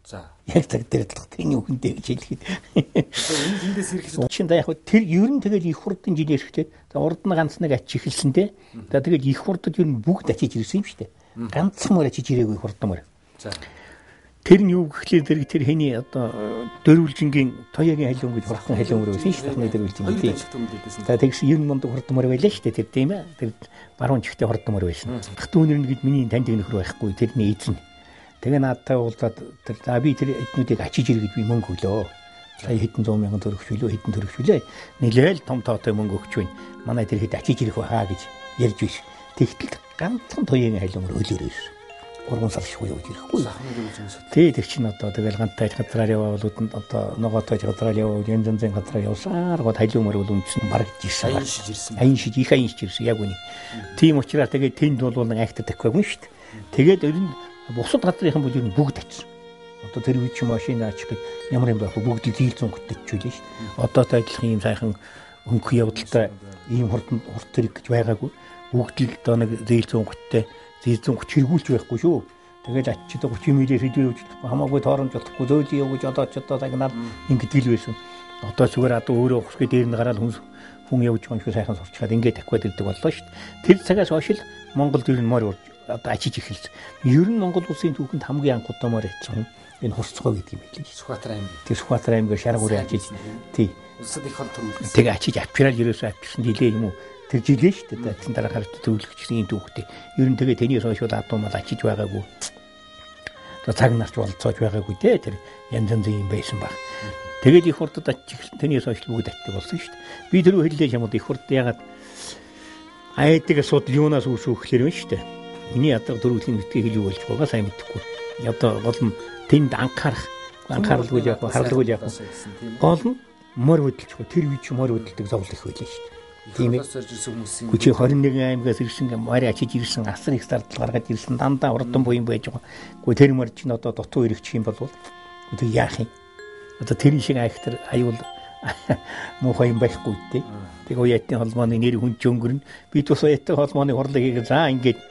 За.
Яг цаг дээр талах тэний үхэндээ гэж хэлэхэд.
Эндээс ирэх
чинь да яг тэр ер нь тэгэл их хурдын жил ирэхтэй. Урд нь ганц нэг ач ихэлсэн те. За тэгэл их хурдд ер нь бүгд ачиж ирсэн юм шүү дээ. Ганцхан мөр ачиж ирээгүй хурдмөр. За. Тэр нь юу гэхлээр тэр хэний одоо дөрвөлжингийн тоёгийн халиун гэж хурдан халиун мөр байсан шүү дээ. Дөрвөлжингийн тийм. За тэгс юм мундаг хурдан мөр байлаа шүү дээ тэр тийм ээ. Тэр баруун чихтэй хурдан мөр байсан. Дүүнэр нь гээд миний танд нөхөр байхгүй тэрний эзэн. Тэгээ наадтай уулзаад тэр за би тэр эднүүдийг ачиж ир гэж би мөнгө өглөө. Сая хэдэн 100 мянган төгрөг хөлөө хэдэн төгрөг хөлөө. Нэлээл том тоотой мөнгө өгч байна. Манай тэр хэд ачиж ирэх байхаа гэж ярьж биш. Тэгтэл ганцхан тоёгийн халиун мөр өлөөр ирсэн. 3 сар шиг юу ирэхгүй. Тэр чинь одоо тэгэл гантай газраар явуулууд нь одоо ногоотой газраар явуул янз янзын газраар явсаар гоо халиун мөр бол үндсэн бараг жирсэн. Аян шиж ирсэн яг үний. Тийм учраас тэгээд тэнд бол нэг актер тахихгүй шүү дээ. Тэгээд өрн бусад газрынхан бол юу бүгд очсон. Одоо тэр үе чи машин аачих гэж ямар юм байх вэ? Бүгд зээлзэн хөтөчүүлээ шүү дээ. Одоотой адилхан ийм сайхан хөнгөх явдалтай ийм хурд тэрэг гэж байгаагүй. Бүгд л одоо нэг зээлзэн хөттэй зээлзэн хөт хэрэгүүлж байхгүй шүү. Тэгээд ачид 30 милиэр хэдүүлж хамаагүй тооромж болохгүй зөөлий юу гэж одоо ч одоо загнаад ингэдэг л байсан. Одоо зүгээр одоо өөрөө ухсгээ дээр нь гараад хүн явж байгаа юм шиг сайхан сурчгаад ингээд таквад ирдэг боллоо шүү дээ. Тэр цагаас хойш л Монголд ер нь морь одоо ачиж эхэлсэн. Ер нь Монгол улсын түүхэнд хамгийн анх удаа морь ачсан энэ Хурцгой гэдэг юм билээ.
Сүхбаатар аймаг.
Тэр Сүхбаатар аймаг шаргуурын ачиж тий.
Улсад их хол төрүүлсэн.
Тэгээ ачиж авчраад ерөөсөө авчихсан жилээ юм уу? Тэр жилээ шүү дээ. Тэгсэн дараа харагд төрүүлчихсэн юм түүхтэй. Ер нь тэгээ тэний хойш бол адуу мал ачиж байгаагүй. Одоо цаг нарч болцоож байгаагүй те тэр янз янзын юм байсан баг. Тэгээд их хурдад ачиж тэний хойш бүгд атдаг болсон шүү дээ. Би тэр хэллээ юм уу их хурд ягаад айдаг асуудал юунаас үүсвэхлээр байна шүү дээ. Миний ядаг дөрвөлийн мэдгийг хэлж болж байгаа сайн мэдэхгүй. Одоо гол нь тэнд анхааралгүй яг харлгүй яг. Гол нь морь хөдөлчихгүй тэр үе чи морь хөдөлдөг зовлол их байлаа шүү дээ. Тийм ээ. Хүчи 21 аймагаас ирсэн морь ачиж ирсэн асар их зардал гаргаж ирсэн дандаа урдан буян байж байгаа. Гэхдээ тэр морь чинь одоо дутуу ирэх юм бол одоо яах юм? Одоо тэр шиг айхтар аюул муухай юм байхгүй дээ. Тэг уяатын холбооны нэр хүн ч өнгөрнө. Би тус уяатын холбооны хурлыг хийгээ за ингээд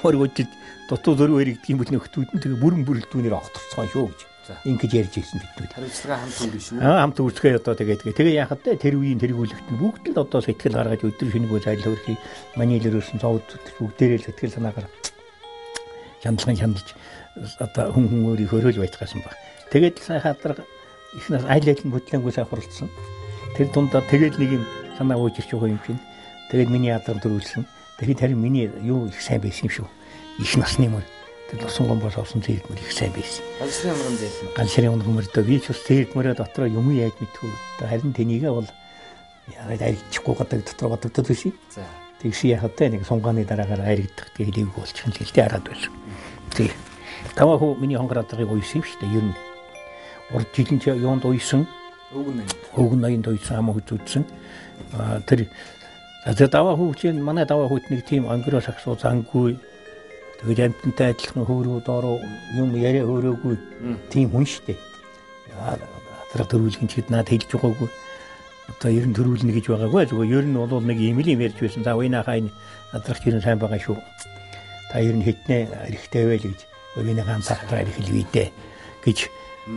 хөргөж дутуу зөрүү ирэх юм бол нөхдүүд нь тэгээ бүрэн бүрэлдүүнээр огторцгоо шүү гэж. Ингэж ярьж ирсэн бидүүд.
Хариуцлага хамт үргэлж шүү.
Хамт үргэлжлэгээ одоо тэгээ яхад тэр үеийн тэргүүлэгт нь бүгд л одоо сэтгэл гаргаж өдөр шөнөгүй зайлал хөрхий маний л өрөөсөн зовд бүгдээрээ л сэтгэл санаагаар хандлагын одоо хүн өөрийг хөрөөл байж гасан баг. Тэгээд сайхан хадраг ихнээс айл нь хөтлөнгөө сайн хуралдсан. Тэр дундаа тэгээд нэг юм санаа ууж ирч байгаа юм чинь. Тэгээд миний ядрам төрүүлсэн. Тэгэхээр харин миний юу их сайн байсан юм шүү. Их насны мөр. Тэр лусан гомбоос авсан зээлд мөр их сайн байсан.
Галшрын унган зээл.
Галшрын унган мөрдөө би ч бас зээлд мөрөө дотроо юм яаж мэдгүй. Харин тэнийгээ бол яагаад аригчихгүй гадаг дотроо гадагтаад байсан. За. Тэгшээ яхад нэг сунгааны дараагаар аригдах гэж хэлээгүй болчихсон л хэлтэй хараад байсан. Тэг. Таваа хөө миний хонгораадрыг уйсан юм шүү дээ. Ер нь урд жилийн ч юунд уйсан. Өгн ноёнд уйсан хамаа хүзүүдсэн. Тэр даваа хүүчийн манай даваа хүүт нэг тийм ангироо сагсуу зангүй тэгээд амтантай адилхан хөөрөө доороо юм яриа хөөрөөгүй тийм хүн штэ. Яа тэр төрүүлгэн чид наад хэлж байгаагүй. одоо ер нь төрүүлнэ гэж байгаагүй. Зүгээр ер нь бол нэг ийм л юм ярьж байсан. За уйнахаа энэ надрах ер нь сайн байгаа шүү. Та ер нь хитнээ эрэхтэй байл гэж уйны ганц автраа ирэх хэлвэдэ гэж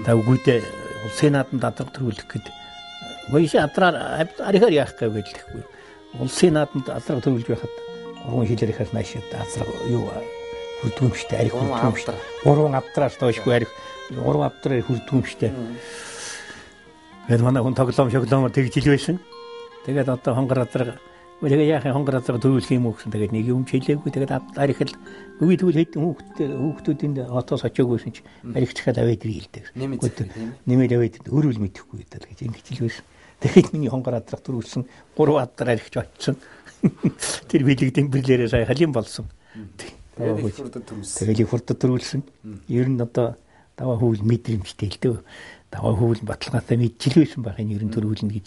та үгүйдээ улсын нааданд надрах төрүүлэх гээд уйши автраа арихаар яах гэж хэлэхгүй. Улсын нааданд надрах төрүүлж байхад гурван хилээр ихээс нааш надрах юу хүрдгүмштэй арих хүрдгүмштэй. Гурван автраач тоошгүй арих гурван автраа хүрдгүмштэй. Тэгээд манай хүн тоглоомор тэгж хэлвэсэн. Тэгээд одоо хонгор адраг тэгээ яахын хонгор адраг төрүүлэх юм уу гэсэн. Тэгээд нэг юм хэлээгүй. Тэгээд арих л үгүй тэгвэл хэдэн хүүхдүүдийн отоос очиогүйсэн чи арих чахад аваад ирэлдэг. Нэмээд аваад өөрөө л мэдэхгүй гэдэг гэж ингэж хэлвэсэн. Тэгээд миний хонгор адраг төрүүлсэн 3 адраг арихч очсон. Тэр билег дэмбэрлээрээ сая халин болсон. Тэгээд их хурдад төрүүлсэн. Ер нь одоо даваа хөвөл мэдрэмжтэй л дээ. Даваа хөвөл баталгаатай мэджилвэсэн байх энэ ерөн төрүүлнэ гэж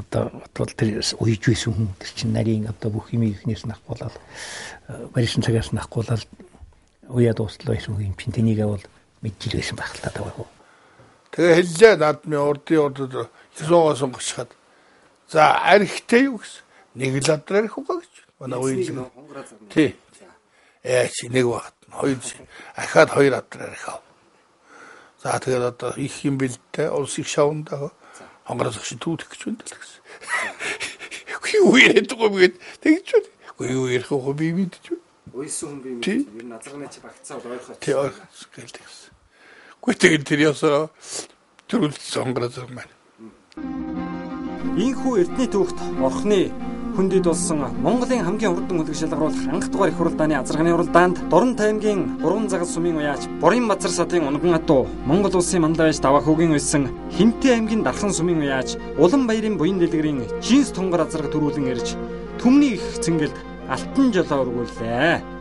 одоо тэр уйж байсан хүн тэр чинь нарийн одоо бүх юм ихнээс нахгуулаад барьсан цагаас нахгуулаад уяа дуустал байсан юм чинь тэнийг бол мэджилвэсэн байх л та даваа хөө.
Тэгээ хэллээ наадмын урдд юусоос сонгочхад за арихтэй юу гэсэн нэг л адраа арих угаа гэж манай уйж тий чи нэг багт хоёр ахаад хоёр адраа арих аа. За тэгээд одоо их юм бэлдээ улс их шавнда хонгороос шиг түүх гэж байна л гэсэн. Юу яриадгүй мэд тэгж байна. Юу ярих вэ би мэдэж байна.
Уйсан хүн би мэдээ ер нь азарганы чи багцаа бол ойлгох.
Тий ойлгох гэлдэг. Гүйтэг тэр ясаа төрүүлсэн хонгороос маань.
Ийхүү эрдний түүхт орхны хүндэд болсон Монголын хамгийн урдан хөдөлгөөн шалгаруулах анх дугаар их хурлааны азарганы уралдаанд Дорн таймгийн 3 загас сумын уяач Борын Базар садын унган атуу Монгол улсын мандавч даваа хүүгийн үйсэн Хинтээ аймгийн Дархан сумын уяач Уланбаярын буян дэлгэрийн жинс тонгор азарга төрүүлэн ирж түмний их цэнгэлд алтан жолоо өргүүллээ.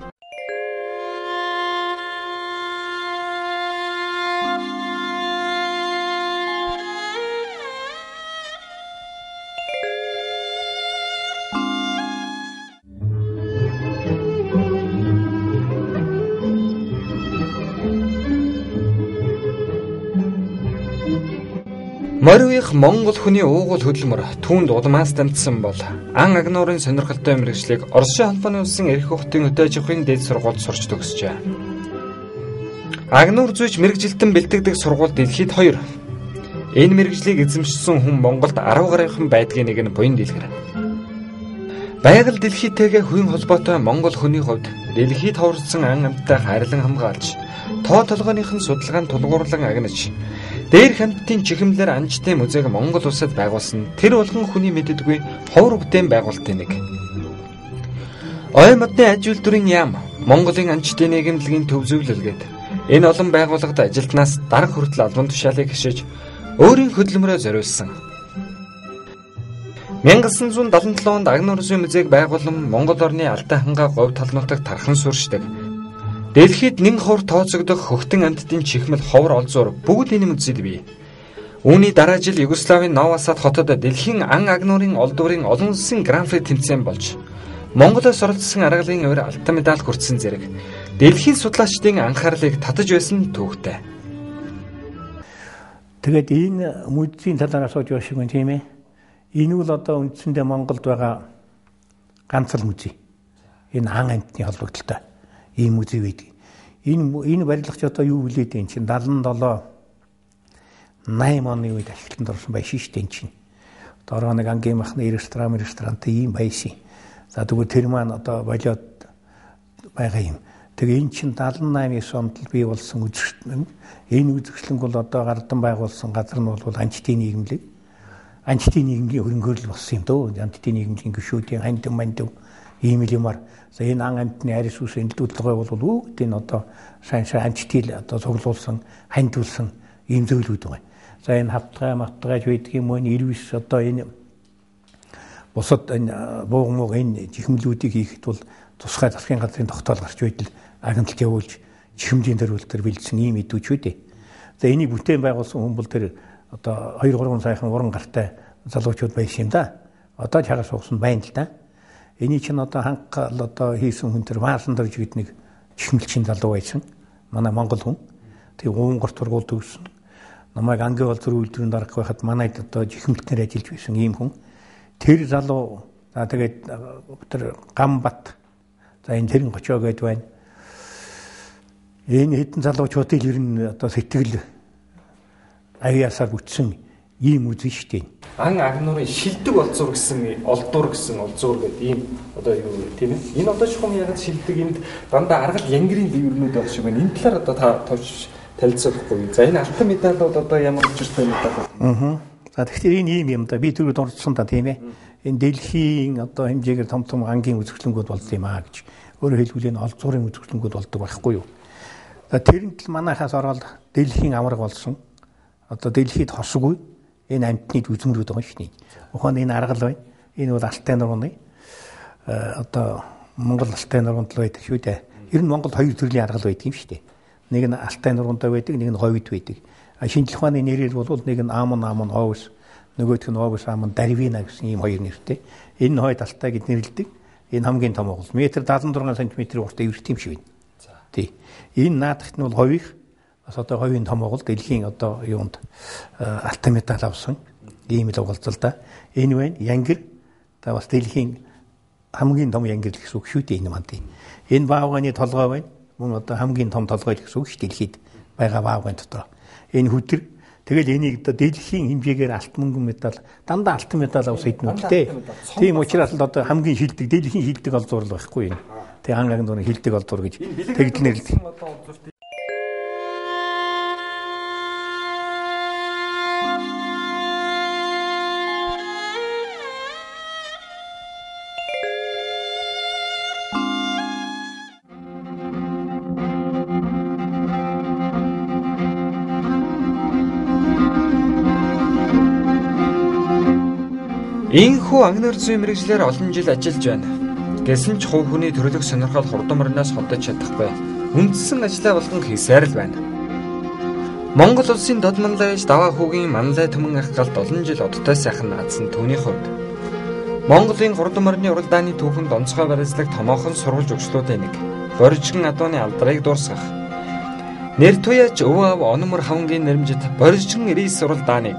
Мориих Монгол хүний уугуул хөдөлмөр түүнд удмаас дамжсан бол ан агнуурын сонирхолтой мэргэжлийг Оросын холбооны улсын эрх ухтын хөтөөж авахын дэд сургуульд сурч төгсжээ. Агнуур зүйч мэргэжилтэн бэлтгэдэг сургууль дэлхийд 2. Энэ мэргэжлийг эзэмшсэн хүн Монголд 10 гаруйхан байдгийн нэг нь буян дэлгэр. Байгаль дэлхийтэйгээ хувийн холбоотой Монгол хүний хувьд дэлхийд ховорсон ан амьтдаа хайрлан хамгаалж, тоо толгойнхын судалгаанд тулгуурлан агнаж дээр хамтын чихэмлэр анчтын музейг Монгол улсад байгуулсан тэр болгон хүний мэддэггүй ховор бүтээн байгуулалтын нэг. Ой модны аж үйлдвэрийн яам Монголын анчтын нийгэмлэгийн төв зөвлөлгээд энэ олон байгууллагад ажилтнаас дарга хүртэл албан тушаалыг хашиж өөрийн хөдөлмөрөө зориулсан. 1977 онд Агнур зүйн музейг байгуулан Монгол орны алдан хангаа говь талнуудад тархан сууршдаг. Дэлхийд нэг ховор тооцогдох хөхтөн амьтдын чихмэл ховор олзуур бүгд энэ музейд бий. Үүний дараа жил Югославийн Новосад хотод дэлхийн ан агнуурын олдврын олон улсын гран-при тэмцээн болж Монголоос оролцсон аргалын өөр алтан медаль хүртсэн зэрэг дэлхийн судлаачдын анхаарлыг татаж байсан түүхтэй.
Тэгээд энэ музейн талаар асууж байгаа шиг байна тийм ээ. Энэ бол одоо үндсэндээ Монголд байгаа ганц л музей. Энэ ан амьтны холбогдлолтой ийм музей байдаг. Энэ барилгач одоо юу хүлээд энэ чинь 77 8 оны үед ашиглалтанд орсон байшин шүү дээ энэ чинь. Одоо нэг ангийн махны ресторант ийм байшин. За тэгвэл тэр маань одоо болоод байгаа юм. Тэгээ энэ чинь 78 онд бий болсон үзэгчлэн. Энэ үзэгчлэн бол одоо гардан байгуулсан газар нь бол анчтын нийгэмлэг. Анчтын нийгмийн хөрөнгөөр л болсон юм дөө. Анчтын нийгмийн гишүүдийн ханд манд ийм юмар. За энэ ан амьтны арьс ус элдвэрлэгой бол бүгд энэ одоо сайн анчтил одоо цуглуулсан, хандуулсан ийм зөвлүүд байна. За энэ хавтгайж байдаг юм уу? Ирвис одоо энэ бусад энэ буугмог энэ чихмлүүдийг хийхэд бол тусгай засгийн газрын тогтоол гарч байтал агенталт явуулж чихмлийн төрөлтөр бэлдсэн ийм идүүч үү дээ. За энийг бүтээн байгуулсан хүн бол тэр одоо 2-3 саяхан уран гартай залуучууд байсан юм да. Одоо чагаас суусан байна л да. Эний чинь одоо ханхал одоо хийсэн хүн тэр Ваасан дөрж гээд нэг чихмэлчин залуу байсан. Манай монгол хүн. Тэгээ гунгар тургуул төгссөн. намайг ангийн боловсрол үйлдвэрийн дарга байхад манайд одоо жихэмтнэр ажиллаж байсан ийм хүн. Тэр залуу за тэгээд тэр Гамбат за энэ тэрэн гочоо гээд байна. Энэ хэдэн залуучуудыг ер нь одоо сэтгэл аяасаар бүтсэн ийм үзэн штэ.
Ан агнуурын шилдэг олзуур гэсэн олдуур гэсэн олзуур гэдэг ийм одоо юу тийм ээ. Энэ одоо чухам яг шилдэг энд дандаа аргал янгирийн дэврнүүд байх шиг байна. Энэ талаар одоо та товч танилцуулахгүй. За энэ алтан медалууд одоо ямар учиртай медаль?
За тэгэхээр энэ ийм юм да. Би түрүүд орсон та тийм ээ. Энэ дэлхийн одоо хэмжээгээр том ангийн үзэсгэлэнгүүд болд юм аа гэж. Өөрөөр хэлбэл энэ олзуурын үзэсгэлэнгүүд болдог байхгүй юу? За тэрэнд л манайхаас ороод дэлхийн авраг болсон. Одоо дэлхийд хосгүй энэ амьтны үзмрүүд байгаа шүү дээ. Ухааны энэ аргал байна. Энэ бол Алтай нурууны одоо Монгол Алтай нуруунд л байдаг шүү дээ. Ер нь Монголд хоёр төрлийн аргал байдаг юм шүү дээ. Нэг нь Алтай нуруунд байдаг, нэг нь Ховид байдаг. Шинжлэх ухааны нэрээр бол нэг нь Амон Овс, нөгөөх нь Овс Амон Дарвина гэсэн ийм хоёр нэртэй. Энэ хойд Алтай гэд нэрлэдэг. Энэ хамгийн том бол метр 76 см уртаа эрт юм шиг байна. Тий. Энэ наадахт нь бол хових бас одоо ховийн том бол дэлхийн одоо юунд алтан медаль авсан ийм л угалзал да. Энэ байна янгир та бас дэлхийн хамгийн том янгир гэсэн үг шүү дээ энэ манд. Энэ баавганы толгой байна. Мөн одоо хамгийн том толгой гэсэн үг шүү дэлхийд байгаа баавгын дотор. Энэ хөтөр тэгэл энийг одоо дэлхийн хэмжээгээр алтан мөнгөн медаль дандаа алтан медаль авсан хэднүүдтэй. Тийм учраас л одоо хамгийн шилдэг дэлхийн шилдэг олзуур байхгүй юм. Тэгээ ангийн дөрөв хилдэг олзуур гэж тэгдэл нэрлэдэг.
Ийхүү агнар зүй мэрэгжлэр олон жил ажиллаж байна. Гэсэн ч хувь хүний төрөлх сонирхол хурдан мөрнөөс холдож чадахгүй. Үндсэн ажлаа болгон хийсээр л байна. Монгол улсын дод манлайч даваа хүүгийн манлай төмөн ах галт олон жил одтой сайхан наадсан түүний хувьд Монголын хурдан мөрний уралдааны түүхэнд онцгой барилзлаг томоохон сурвалж өгчлүүдийн нэг Боржигын адууны алдрыг дуусгах. Нэр туяач өвөө ав онмор хавнгийн нэрмжит Боржигын 99 уралдааныг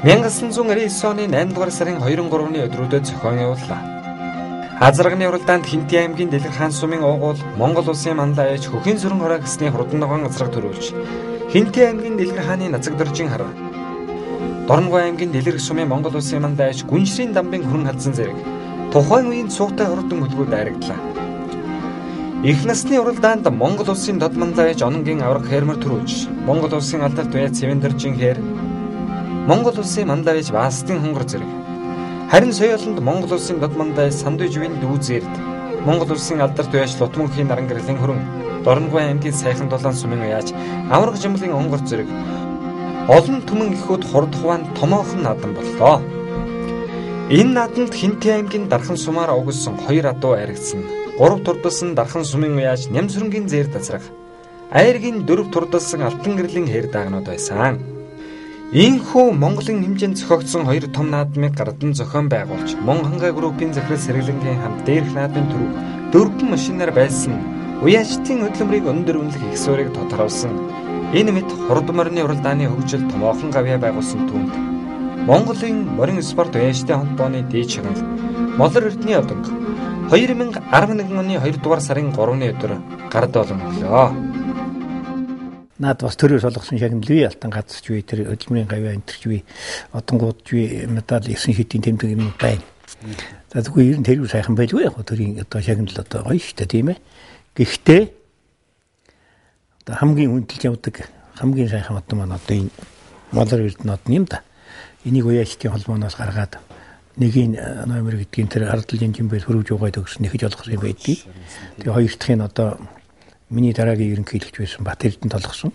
1999 оны 8 дугаар сарын 2-3-ны өдрүүдэд зохион явууллаа. Азарганы уралдаанд Хинтээ аймгийн Дэлгэр хаан сумын уугуул Монгол улсын манлай ээж Хөхийн сүрэн хороо гэсний хурдан ногоон азраг төрүүлж Хинтээ аймгийн Дэлгэр хааны Назаг доржийн хар Дорногой аймгийн Дэлгэр сумын Монгол улсын манлай ээж Гүншрийн дамбын хөрөн халдсан зэрэг тухайн үеийн цуутай хурдан хөлгүүд айрагдлаа. Их насны уралдаанд Монгол улсын дод манлай ээж Ононгийн авраг Хермер төрүүлж Монгол улсын алдарт уяа Цэвэн доржийн хэр Монгол улсын манлай ээж Ваастын хонгор зэрэг харин соёолонд Монгол улсын дод манлай Сандуйжвийн дүүзэрд Монгол улсын алдарт уяач Лутмөнхийн наран гэрлийн хөрөн Дорногой аймгийн Сайхан дулаан сумын уяач Авраг жимлийн онгор зэрэг олон түмэн ихүүд хурд хуваан томоохон наадам боллоо. Энэ наадамд Хинтээ аймгийн Дархан сумаар угссан 2 адуу айрагдсан. 3 турдалсан Дархан сумын уяач Нямсрынгийн зээр дазраг. Айргийн 4 турдалсан Алтан гэрлийн хэр даагнууд байсан. Ийхүү Монголын хэмжээнд зохиогдсон 2 том наадмыг гардан зохион байгуулж Монханга группийн захирал сэргэлэнгийн хамт дээрх наадмын түрүү 4 машинаар байсан уяачдын хөдөлмөрийг өндөр үнэлэх их суурийг тодорхойлсон. Энэ мэт хурд морины уралдааны хөгжил томоохон гавьяа байгуулсан түүнд Монголын морин спорт уяачдын холбооны дээд шагнал Молор Эрдэнэ одонг 2011 оны 2 дугаар сарын 3-ны өдөр гард олон өглөө.
Наад бас төрөөс олгосон шагналгүй алтан газч үе тэр хөдөлмөрийн гавьяа энтерч үе одонгууд үе медаль 9 хэдийн тэмдэг юм байна. За тэгвэл ер нь тэр сайхан байлгүй яг төрийн одоо шагнал одоо гоё шүү дээ тийм ээ. Гэхдээ одоо хамгийн хүндэлж явдаг хамгийн сайхан одоо маань одоо энэ Молор Эрдэнэ одны юм да. Энийг уяачдын холбооноос гаргаад нэгийн номер гэдгийг тэр ардлын жимбэл хөрвж угаад өгсөн нэхэж олгосон юм байдгийг. Тэгээ хоёр дахьын одоо миний дараагийн ерөнхийлөгч байсан Бат Эрдэнэт олгосон.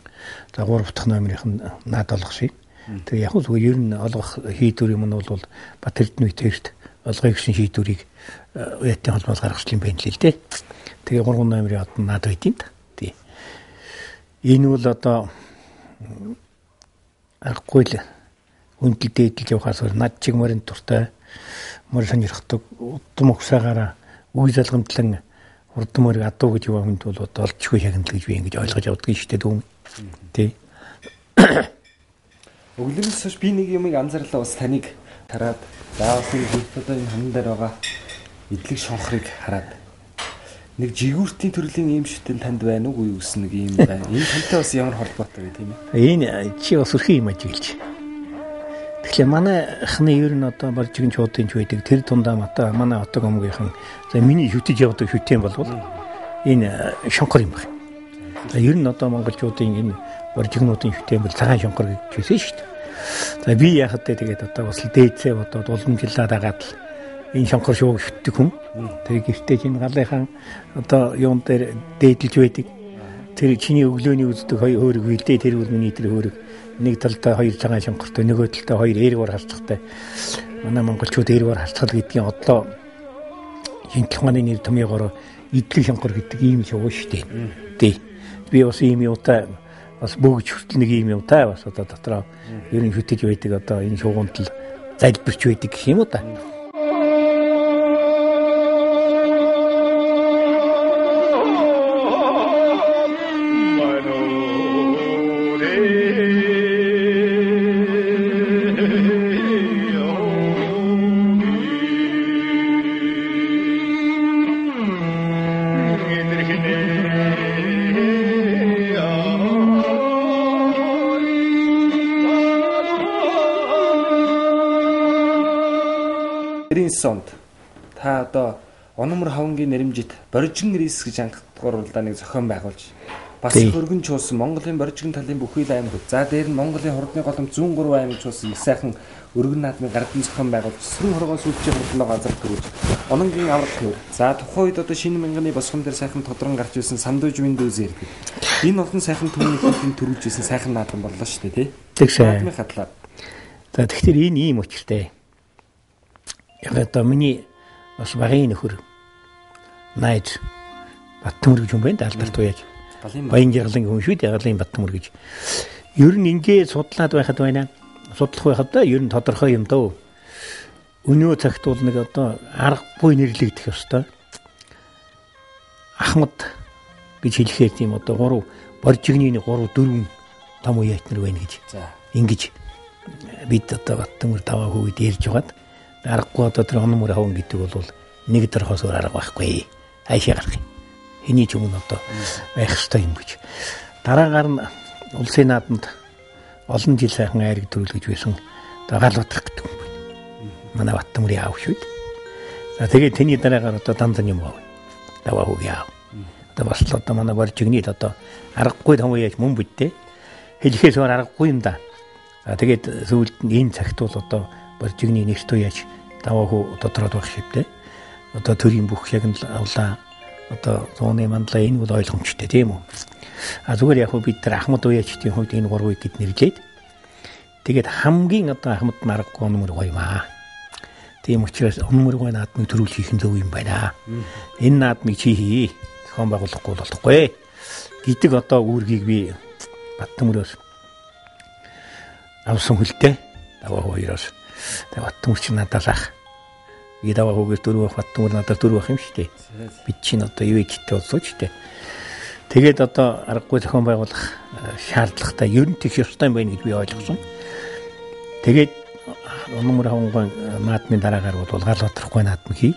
За 3 дахь номерийнх нь наад олгосон. Тэгээ яг л ер нь олгох хийдвэр юм нь бол Бат Эрдэнэт тэрт олгоё гэсэн шийдвэрийг уяатын холбоос гаргасан юм байна л дээ. Тэгээ 3 номерын од наад байдیں۔ Тий. Энэ бол одоо аггүй л хүндэл дээдэлж явахаас над чиг морин туртай морь сонирхдаг удам өгсаагаараа үе залгамтлан хурдан морийг адуу гэж яваа хүнд бол олдчихгүй шагнал гэж би ингэж ойлгож явдаг шүү дээ дүүм. Тий.
Өглөөнөөс хойш би нэг юмыг анзаарлаа бас таныг хараад заавал одоо энэ хан дээр байгаа идэлэг шонхрыг хараад нэг жигүүртийн төрлийн ийм шүтэн танд байна уу юу гэсэн нэг ийм байна. Энэ тантай бас ямар холбоотой вэ тийм ээ?
Энэ чи бас өрхийн юм ажиглаж. Тэгэхээр манай хны ер нь одоо боржигчдын ч байдаг тэр тундаа манай отог омгийнхан за миний шүтэж явдаг шүтэн болвол энэ шонхор юм байна. За ер нь одоо монголчуудын энэ боржигнуудын шүтэн бол цагаан шонхор гэж хэлсэн шүү дээ. За би яхад тэгээд одоо бас дээдсээ бодоод уламжлаад агаад л энэ шонхор шууг шүтдэг хүн. Тэгээд гэртээ чинь галынхан одоо юун дээр дээдэлж байдаг. Тэр чиний өглөөний үздэг хөөрөг үлдээ тэр бол миний тэр хөөрөг нэг талдаа хоёр цагаан шонхортой нөгөө талдаа хоёр эргээр харцагтай. Манай монголчууд эргээр харцгал гэдгийг одоо шинжилгээний нэр томьёогоор идэлэг шонхор гэдэг ийм шууг шүү дээ. Би бас ийм юутай бас бүгд хүртэл нэг юм юутай бас одоо дотроо ер нь хөтөж байдаг одоо энэ шуугунд л залбирч байдаг гэх юм уу та.
Сонд та одоо Ономор хавнгийн нэрмжит боржигн рис гэж анхдагур уралдааныг зохион байгуулж бас хөргөн чуусан Монголын боржигн талын бүхэл аймагуд за дээр нь Монголын хурдны голомт 103 аймаг чуусан их сайхан өргөн наадмын гардын зохион байгуулж сүрэн хоргоос өвчийн хурдны газар төрүүлж ононгийн аврах төр за тухайн үед одоо шинэ мянганы босгон дээр сайхан тодрон гарч ирсэн сандууж виндоуз ирдэг энэ олон сайхан түүнийхийг төрүүлж ирсэн сайхан наадам боллоо шүү дээ тий наадмын хатлаа
за тэгэхээр энэ ийм учиртай. Яг одоо миний бас багын нөхөр найз Баттөмөр гэж юм байна алдарт уяаж. Баян жаглан хүн шүү дээ Яглын Баттөмөр гэж. Ер нь ингээд судлаад байхад байна. Судлах байхад да ер нь тодорхой юм дөө. Өнөө цагт бол нэг одоо аргагүй нэрлэгдэх ёстой. Ахмад гэж хэлэхээр тийм одоо 3 боржигны 3 4 том уяач нар байна гэж. За ингэж бид одоо Баттөмөр таваа хөвгд ярьж байгаад аргагүй одоо тэр Ономор хавн гэдэг бол нэг дөрхөөс өөр арга байхгүй. Хайшаа гарах юм. Хэний ч өмнө одоо байх ёстой юм гэж. Дараагаар нь улсын наадамд олон жил сайхан айраг төрүүлж байсан. Дагаал утрах гэдэг юм байна. Манай Баттөмөрийн аав шүү дээ. За тэгээд тэний дараагаар одоо дандан юм аа. Даваа хөө яа. Одоо бас л одоо манай боржигны одоо аргагүй том яаж мөн бидтэй. Хэлхээс өөр аргагүй юм да. За тэгээд сүүлд нь энэ цагт бол одоо боржигны нэгт уяаж даваа хөө дотроод байх шивтэй. Одоо төрийн бүх шагналаа одоо зууны мандлаа энэ бол ойлгомжтой тийм үү. А зүгээр яг бид тэр Ахмад уяачдын хувьд энэ 3-ыг гэд нэрлээд тэгээд хамгийн одоо Ахмад наргагүй Ономор гоёмаа. Тийм учраас Ономор гой наадмыг төрүүлж хийх нь зөв юм байна. Энэ наадмыг чи хий. Зохион байгуулахгүй болохгүй гэдэг одоо үүргийг би Баттөмөрөөс авсан хөлтэй даваа хоёроос. Тэгээ Баттөмөр чи надаас ах. Би даваа хөөс 4 ах Баттөмөр надаас 4 ах юм шүү дээ. Бид чинь одоо юу ихтэй болсоо ч дээ. Тэгээд одоо аргагүй зохион байгуулах шаардлагатай ер нь тийш ёстой юм байна гэж би ойлгосон. Тэгээд Ономор хавнгийн наадмын дараагаар бол Галбаатар утрахгүй наадмыг хий.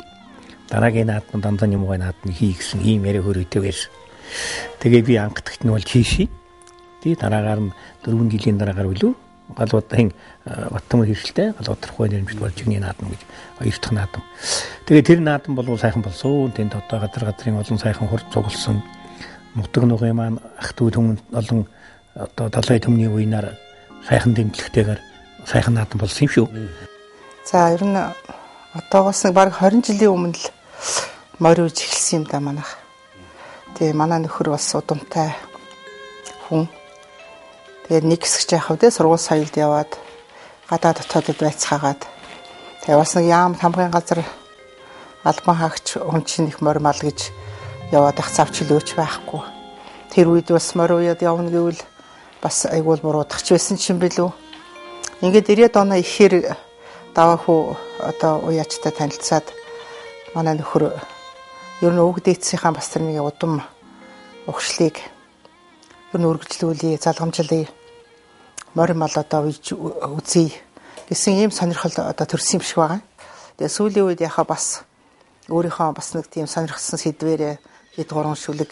Дараагийн наадмын дандан юмгой наадмыг хий гэсэн ийм яриа хөрөөтэй байсан. Тэгээ би анхдагт нь бол хийший. Тэгээд дараагаар нь 4 жилийн дараагаар үлээ Галбаатарын Баттөмөр хэршилтэй Галбаатархуй нэрмжит боржигны наадам гэж хоёр дахь наадам. Тэгээд тэр наадам бол сайхан болсон. Тэнд одоо газрын олон сайхан хурд цугласан нутаг нугын маань ах トゥ түмэн олон одоо далай төмний үеийнээр сайхан дэмжлэгтэйгээр сайхан наадам болсон юм шүү.
За ер нь одоогоос нэг бараг 20 жилийн өмнө л морь үж эхэлсэн юм да манайх. Тэгээ манай нөхөр бас удамтай хүн. Тэгээд нэг хэсэг яхав те сургууль соёлд яваад гадаад дотоодод байцгаагаад тэгээ бас нэг яам тамгын газар албан хаагч өмчин их морь мал гэж яваад ах завч лөөч байхгүй. Тэр үед бас морь уяад явна гэвэл бас айгуул буруудах ч байсан ч юм билүү. Ингээд 90-ад оноо ихээр даваа хүү одоо уяачтай танилцаад манай нөхөр ер нь өвөг дээдсийнхаа бас тэр нэг удам ухшлыг ер нь үргэлжлүүлээ, залгамжлая. морин мал одоо үзье гэсэн ийм сонирхол одоо төрсөн юм шиг байгаа. Тэгээ сүүлийн үед яхаа бас өөрийнхөө бас нэг тийм сонирхсан сэдвэрээ хэд 3 шүлэг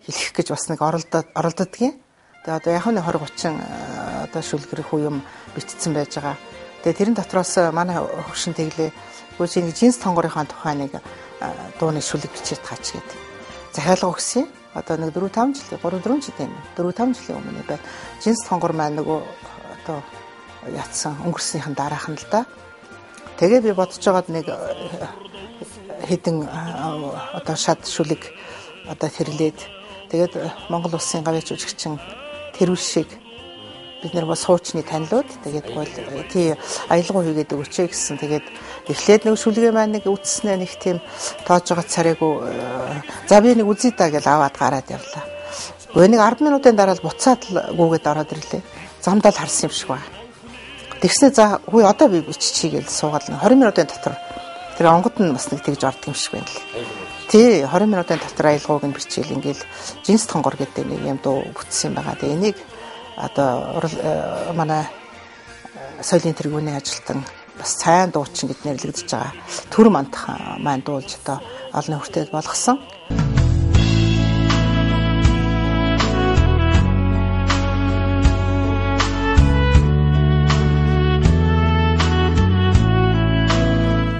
хэлэх гэж бас нэг оролдодгийн. Тэгээ одоо яг нь 20-30 одоо шүлгэр хүү юм бичсэн байж байгаа. Тэгээ тэрэн дотроос манай хөгшин тэглээ гүйж нэг жинс тонгорынхаа тухай нэг дууны шүлэг бичиж таач гэдэг. Захиалга өгсөн. Одоо нэг 4-5 жилийн 3-4 жилийн 4-5 жилийн өмнө байна. Жинс тонгор маань нөгөө одоо яатсан өнгөрснийхэн дараах нь л да. Тэгээ би бодож байгаад нэг хэдэн одоо шат шүлэг одоо тэрлээд тэгээд Монгол улсын гавьяач жүжигчин тэрүүл шиг бид нар бас суучны танилуд тэгээд бол тий аялгаа хийгээд өгөөч гэсэн тэгээд эхлээд нэг шүлгээ маань нэг үтснээ нэг тийм тоож байгаа царайгүй за би нэг үзье та гэж аваад гараад явлаа. Нэг 10 минутын дараа л буцаад л гүгээд ороод ирлээ. Замдаа л харсан юм шиг байна. Тэгснэ за хүй одоо би биччихье гэж суугаад 20 минутын дотор тэр онгод нь бас нэг тэгж ордог юм шиг байна л. Тий 20 минутын дотор аялгауг нь бичээл ингээл жинс тонгор гэдэг нэг юм дуу бүтсэн байгаа. Тэгээ энийг одоо манай соёлын тэргүүний ажилтан бас сайн дуучин гэд нэрлэгдэж байгаа. Төр мандхан маань дуулж одоо олонний хүртэл болгосон.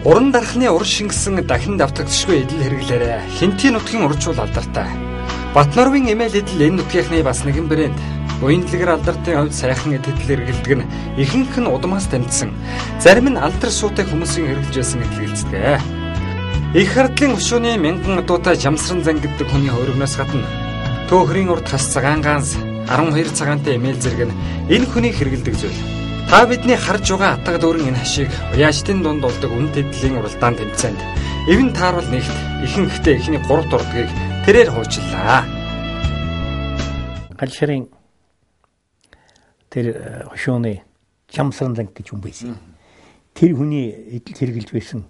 Уран дарахны ур шингэсэн дахин давтагдшгүй эдэл хэрэглээрээ Хинтийн нутгийн уржуул алдартай. Батнорвын эмээл эдэл энэ нутгийнхны бас нэгэн брэнд. Буяндлэгэр алдартын хувьд сайхан эдэл хэрэглэдэг нь ихэнх нь удмаас тамдсан. Зарим нь алдар суутай хүмүүсийн хэрэглэж байсан гэдгийг хэлцдэг. Их хардлын өшөөний мянган адуутай жамсран зан гэдэг хүний хөргнөөс гадна төөхрийн урд хас цагаан ганс 12 цагаантай эмээл зэрэг нь энэ хүний хэрэглэдэг зүйл. Та бидний харж байгаа атга дүүрэн энэ хашийг уяачтын дунд болдог үн тэдлийн уралдаан тэмцээнд эвэн тааруул нэгт ихэнхдээ ихний 3 дурдгийг тэрээр хуучлаа.
Галшрын тэр хошооны чамсран зан гэж юм байсан. Тэр хүний эдэл хэрэгжилж байсан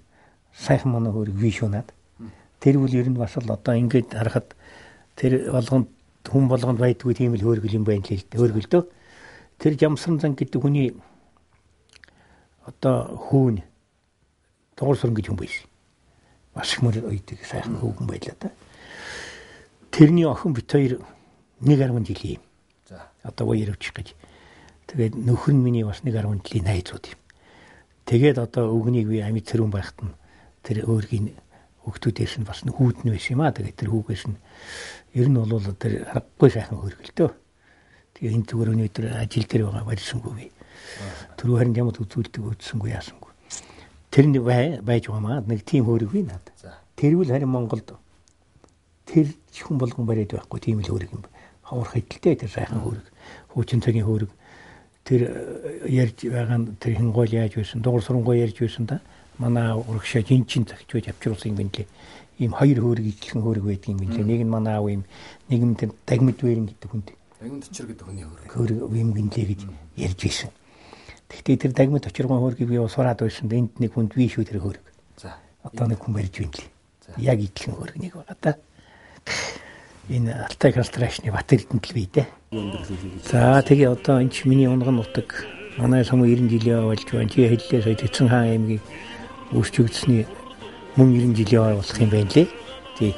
сайхан манай хөрөг вишунаад. Тэр үл ер нь бас л одоо ингээд харахад тэр болгонд хүн болгонд байдгүй тийм л хөргөл юм байна л л хөргөлдөө. Тэр жамсран зан гэдэг хүний одоо хүүн дуурсран гэж юм байсан. Маш их мөр ойдаг сайхан хүүхэн байлаа да. Тэрний охин бит хоёр 1.10 жилийн. За одоо уярвчих гэж. Тэгээд нөхөр нь миний бас 1.10 жилийн найзууд юм. Тэгээд одоо өгнийг би амьд цэрүүн байхад нь тэр өөргийн хүүхдүүдээс нь бас хүүд нь байсан юм аа. Тэгээд тэр хүүгээс нь ер нь бол тэр харахгүй сайхан хөргөлтөө. Тэгээ энэ зүгээр өнөөдөр ажил дээр байгаа барьсангүй би. Түрүү харин ямар үзүүлдэг өдсөнгүй яасангүй. Тэр нэг байж байгаамаа нэг тийм хөрөг би надад. Тэрвэл харин Монголд тэр хүн болгон бариад байхгүй тийм л хөрөг юм. Хавар хэдэлтэй тэр сайхан хөрөг. Хуучин цагийн хөрөг. Тэр ярьж байгаа нь тэр хингол яаж байсан, дугур сурангуй ярьж байсан да. Манай урагшаа жинчин цагчууж авчруулсан юм бинлээ. Ийм хоёр хөрөг ижилхэн хөрөг байдаг юм бинлээ. Нэг нь манай аав юм, нэг нь тэр дагмид бэрэн гэдэг хүнд. Дагмид очир гэдэг хүний хөрөг юм бинлээ гэж ярьж байсан. Тэгтээ тэр дагмид очиргон хөргийг би сураад байсан. Энд нэг хүнд виш үү тэр хөрөг. За одоо нэг хүн барьж бинлээ. Яг ижилхэн хөрөг нэг байгаа да. Энэ Алтай констракшны Батэрдэнд л бий дээ. За тэгээ одоо энэ ч миний унган нутаг манай сум 90 жилийн болж байна. Чи хэллээ сая Тэцэн хаан аймгийг өөрчилдсөний мөн 90 жилийн болох юм байна лээ. Тий.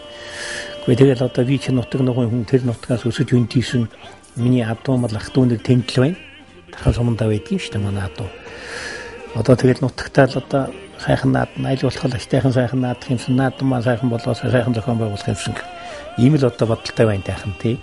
Гэхдээ тэгэл одоо би чи нутаг нугын хүн тэр нутгаас өсөж үндийсэн миний адуу мал ах дүүнэр тэмдэл байна. Тархан сумандаа байдгийн шүү дээ манай адуу. Одоо тэгэл нутагтаа л одоо сайхан наад айл болох аштайхан сайхан наадах юмсан наадмаа сайхан болоос сайхан зохион байгуулах юмсан. Ийм л одоо бодолтой байна тайхан тий.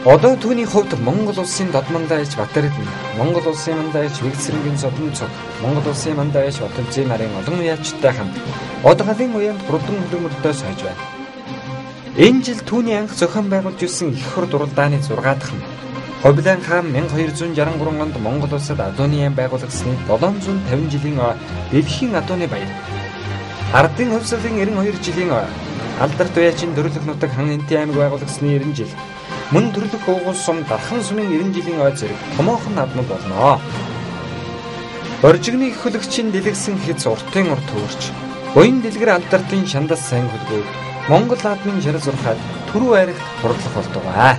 Одоо түүний хувьд Монгол улсын додмандайч Батэрдэн, Монгол улсын мандайч Вэгцрэнгийн Зодонцог, Монгол улсын мандайч Батүлзийн нарын олон уяачтай хамт одоолын уяанд хурдан хөдөлмөртэй сойж байна. Энэ жил түүний анх зохион байгуулж ирсэн их хурд уралдааны 6 дахь нь Ховлын хаан 1263 онд Монгол улсад адууны яам байгуулагдсны 750 жилийн дэлхийн адууны баяр. Ардын хувьсгалын 92 жилийн алдарт уяачин Дөрөлх нутаг хан Энтийн аймаг байгуулагдсны 90 жил. Мөн Төрлөх уугуул сум Дархан сумын 90 жилийн ой зэрэг томоохон наадмууд болно. Боржигны их хөлөгчийн дэлгэсэн хэц уртын урт төөрч, буян дэлгэр алдартын шандас сайн хөлгөөд Монгол наадмын жарал зурхаад түрүү айрагт хурлах болтугай.